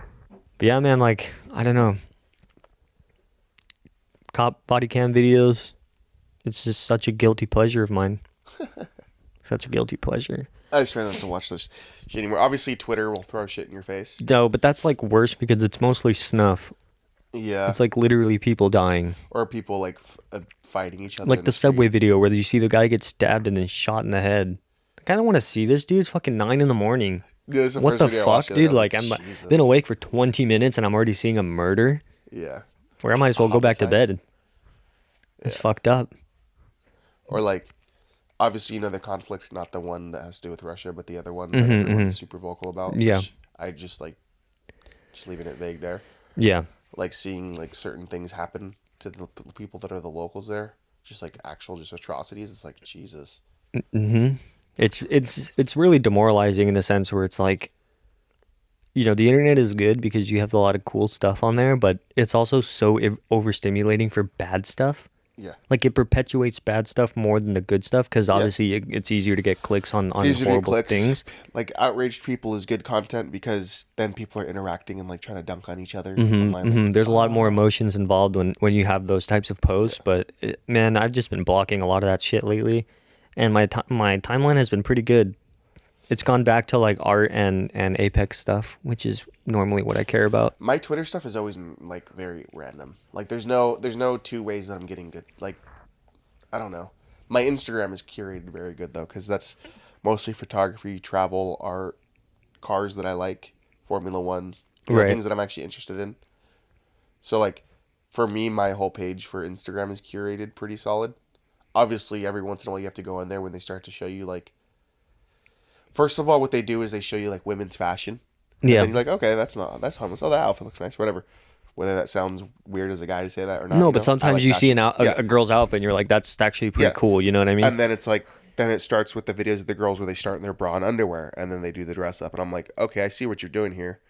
S1: But yeah, man, like, I don't know. Cop body cam videos. It's just such a guilty pleasure of mine. Such a guilty pleasure.
S2: I just try not to watch this shit anymore. Obviously, Twitter will throw shit in your face.
S1: No, but that's like worse because it's mostly snuff.
S2: Yeah.
S1: It's like literally people dying.
S2: Or people like fighting each other.
S1: Like
S2: in
S1: the
S2: street.
S1: subway video where you see the guy get stabbed and then shot in the head. I kind of want to see this, dude. It's fucking 9 in the morning.
S2: Yeah, this is
S1: What
S2: first
S1: the
S2: video I
S1: fuck,
S2: watched the other
S1: dude?
S2: day. I
S1: Like,
S2: was
S1: I'm
S2: Jesus.
S1: been awake for 20 minutes and I'm already seeing a murder.
S2: Yeah.
S1: Where I might as well go back to
S2: Homicide.
S1: bed. It's fucked up.
S2: Or like, obviously, the conflict, not the one that has to do with Russia, but the other one
S1: Mhm,
S2: that everyone's super vocal about.
S1: Yeah.
S2: Which I just just leaving it vague there.
S1: Yeah.
S2: Like seeing like certain things happen to the people that are the locals there, just like actual just atrocities. It's like Jesus.
S1: Mm-hmm. It's really demoralizing in a sense where it's like, the internet is good because you have a lot of cool stuff on there, but it's also so overstimulating for bad stuff.
S2: Yeah.
S1: Like it perpetuates bad stuff more than the good stuff because obviously it's easier to get clicks on
S2: It's easier to get
S1: horrible
S2: clicks.
S1: things.
S2: Like outraged people is good content because then people are interacting and like trying to dunk on each other.
S1: Mm-hmm,
S2: online, like,
S1: There's a lot more emotions involved when you have those types of posts.
S2: Yeah.
S1: But man, I've just been blocking a lot of that shit lately, and my timeline has been pretty good. It's gone back to like art and Apex stuff, which is normally what I care about.
S2: My Twitter stuff is always like very random. Like there's no 2 ways that I'm getting good. Like I don't know. My Instagram is curated very good though, because that's mostly photography, travel, art, cars that I like, Formula One,
S1: Right.
S2: things that I'm actually interested in. So like, for me, my whole page for Instagram is curated pretty solid. Obviously, every once in a while you have to go on there when they start to show you like. First of all, what they do is they show you like women's fashion.
S1: Yeah.
S2: And you're like, okay, that's harmless. Oh, that outfit looks nice. Whatever. Whether that sounds weird as a guy to say that or not.
S1: No, but sometimes
S2: I like
S1: you see
S2: fashion.
S1: a girl's outfit and you're like, that's actually pretty
S2: Yeah.
S1: cool. You know what I mean?
S2: And then it's like, then it starts with the videos of the girls where they start in their bra and underwear, and then they do the dress up, and I'm like, okay, I see what you're doing here.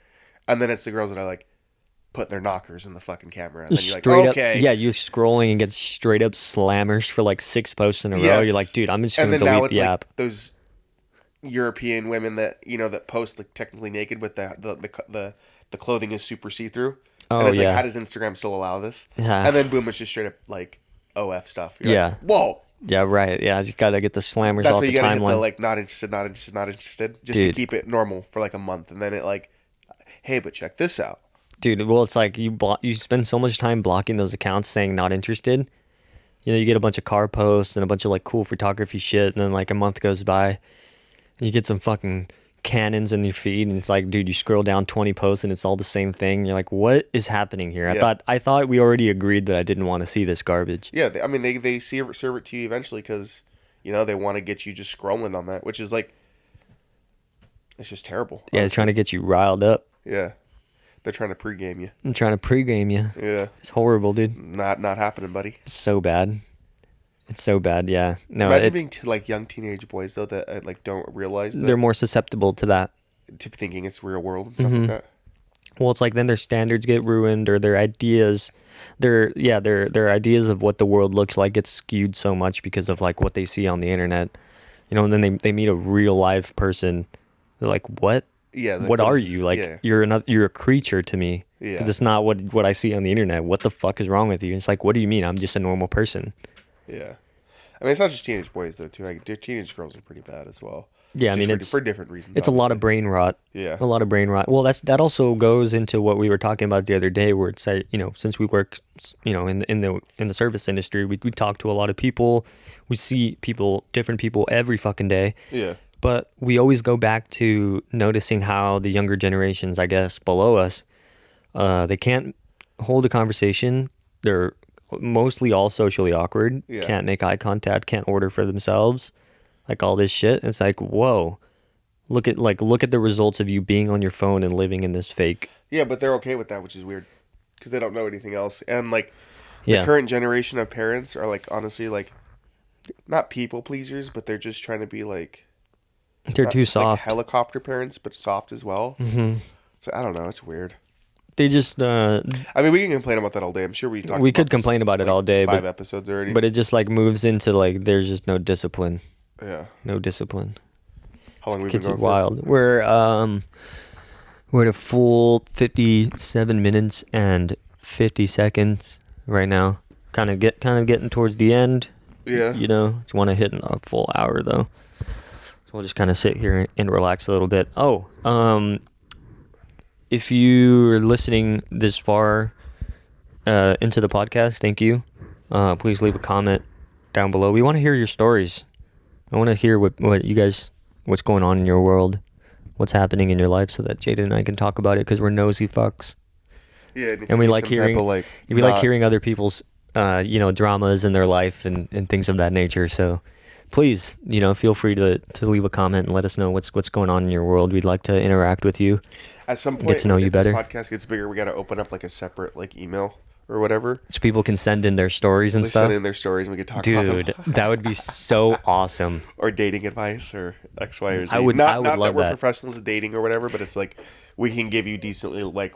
S2: And then it's the girls that I like put their knockers in the fucking camera, and then you're like,
S1: Straight
S2: okay,
S1: up, yeah, you're scrolling and get straight up slammers for like 6 posts in a row.
S2: Yes.
S1: You're like, dude, I'm just
S2: And
S1: gonna
S2: then now
S1: delete
S2: it's
S1: the
S2: like
S1: app.
S2: those European women that that post like technically naked with the clothing is super see through. And
S1: Oh
S2: it's like,
S1: yeah.
S2: how does Instagram still allow this?
S1: Yeah.
S2: And then boom, it's just straight up like OF stuff. You're
S1: Yeah.
S2: like, whoa.
S1: Yeah, right. Yeah, you gotta get the slammers
S2: That's
S1: off
S2: why
S1: the
S2: you gotta hit the
S1: timeline.
S2: like not interested, not interested, not interested, just to
S1: Dude.
S2: keep it normal for like a month, and then it like, hey, but check this out.
S1: Dude, well, it's like you spend so much time blocking those accounts saying not interested. You know, you get a bunch of car posts and a bunch of like cool photography shit, and then like a month goes by, and you get some fucking cannons in your feed, and it's like, dude, you scroll down 20 posts and it's all the same thing. You're like, what is happening here?
S2: Yeah.
S1: I thought we already agreed that I didn't want to see this garbage.
S2: Yeah, I mean they serve it to you eventually because they want to get you just scrolling on that, which is like, it's just terrible.
S1: Yeah, it's trying to get you riled up.
S2: Yeah, they're trying to pregame you.
S1: I'm trying to pregame you.
S2: Yeah,
S1: It's horrible, dude.
S2: not happening, buddy.
S1: It's so bad. It's so bad. Yeah. No,
S2: Imagine being like young teenage boys though that like don't realize that
S1: they're more susceptible to that.
S2: to thinking it's real world and stuff like that.
S1: Well, it's like then their standards get ruined, or their ideas, their ideas of what the world looks like gets skewed so much because of like what they see on the internet. You know, and then they meet a real live person. They're like, what?
S2: Yeah, like,
S1: What are
S2: is this?
S1: you? Like
S2: Yeah.
S1: you're a creature to me.
S2: Yeah.
S1: That's not what I see on the internet. What the fuck is wrong with you? It's like, what do you mean? I'm just a normal person.
S2: Yeah. I mean, it's not just teenage boys though too. Like teenage girls are pretty bad as well.
S1: Yeah, I
S2: Just
S1: mean,
S2: for,
S1: it's
S2: for different reasons.
S1: it's a lot of
S2: obviously.
S1: brain rot.
S2: Yeah.
S1: A lot of brain rot. Well, that also goes into what we were talking about the other day, where it's like, since we work, in the service industry, we talk to a lot of people, we see different people every fucking day,
S2: Yeah.
S1: but we always go back to noticing how the younger generations, I guess, below us, they can't hold a conversation. They're mostly all socially awkward.
S2: Yeah.
S1: Can't make eye contact. Can't order for themselves. Like all this shit. It's like, whoa. Look at the results of you being on your phone and living in this fake.
S2: Yeah, but they're okay with that, which is weird, because they don't know anything else. And like, the
S1: Yeah.
S2: current generation of parents are like, honestly, like, not people pleasers, but they're just trying to be like,
S1: They're
S2: not-
S1: too
S2: like
S1: soft.
S2: helicopter parents, but soft as well.
S1: Hmm.
S2: So I don't know. It's weird.
S1: They just
S2: I mean, we can complain about that all day. I'm sure we talked.
S1: we
S2: about
S1: could
S2: this,
S1: complain about it
S2: like,
S1: all day,
S2: 5
S1: but
S2: episodes already.
S1: it just like moves into like there's just no discipline.
S2: Yeah.
S1: No discipline.
S2: How long we been
S1: Gets
S2: going
S1: it wild. We're at a full 57 minutes and 50 seconds right now. Kind of getting towards the end.
S2: for? Yeah.
S1: Just want to hit a full hour though. So we'll just kind of sit here and relax a little bit. Oh, if you're listening this far into the podcast, thank you. Please leave a comment down below. We want to hear your stories. I want to hear what you guys, what's going on in your world, what's happening in your life, so that Jaden and I can talk about it, because we're nosy fucks.
S2: Yeah.
S1: And we like
S2: some type
S1: hearing
S2: of, like,
S1: we like
S2: not-
S1: hearing other people's dramas in their life and things of that nature. So please, feel free to leave a comment and let us know what's going on in your world. We'd like to interact with you.
S2: At some point,
S1: Get to know you
S2: if this
S1: better.
S2: podcast gets bigger, we got to open up like a separate like email or whatever.
S1: So people can send in their stories and
S2: Like
S1: stuff.
S2: send in their stories and we could talk about
S1: Dude,
S2: them.
S1: that would be so awesome.
S2: Or dating advice or X, Y, or Z.
S1: I would
S2: not
S1: love
S2: that we're
S1: that.
S2: professionals at dating or whatever, but it's like we can give you decently like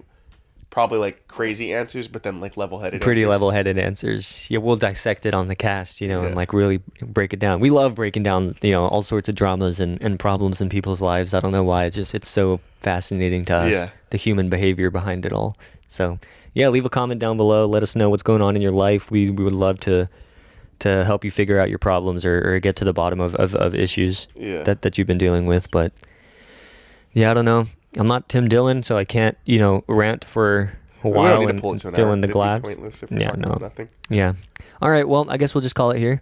S2: probably like crazy answers, but then like level-headed
S1: Pretty
S2: answers.
S1: level-headed answers. Yeah, we'll dissect it on the cast,
S2: Yeah.
S1: and like really break it down. We love breaking down, all sorts of dramas and problems in people's lives. I don't know why. It's so fascinating to us,
S2: Yeah.
S1: the human behavior behind it all. So, yeah, leave a comment down below. Let us know what's going on in your life. We would love to help you figure out your problems or get to the bottom of issues
S2: Yeah.
S1: that you've been dealing with. But yeah, I don't know. I'm not Tim Dillon, so I can't, rant for a
S2: We
S1: while
S2: don't need to
S1: and
S2: pull it to an
S1: fill
S2: hour.
S1: in the
S2: It'd be
S1: gaps.
S2: pointless if we're
S1: Yeah,
S2: talking
S1: no.
S2: about nothing.
S1: Yeah. All right. Well, I guess we'll just call it here.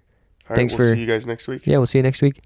S2: All right,
S1: Thanks
S2: we'll
S1: for.
S2: see you guys next week.
S1: Yeah, we'll see you next week.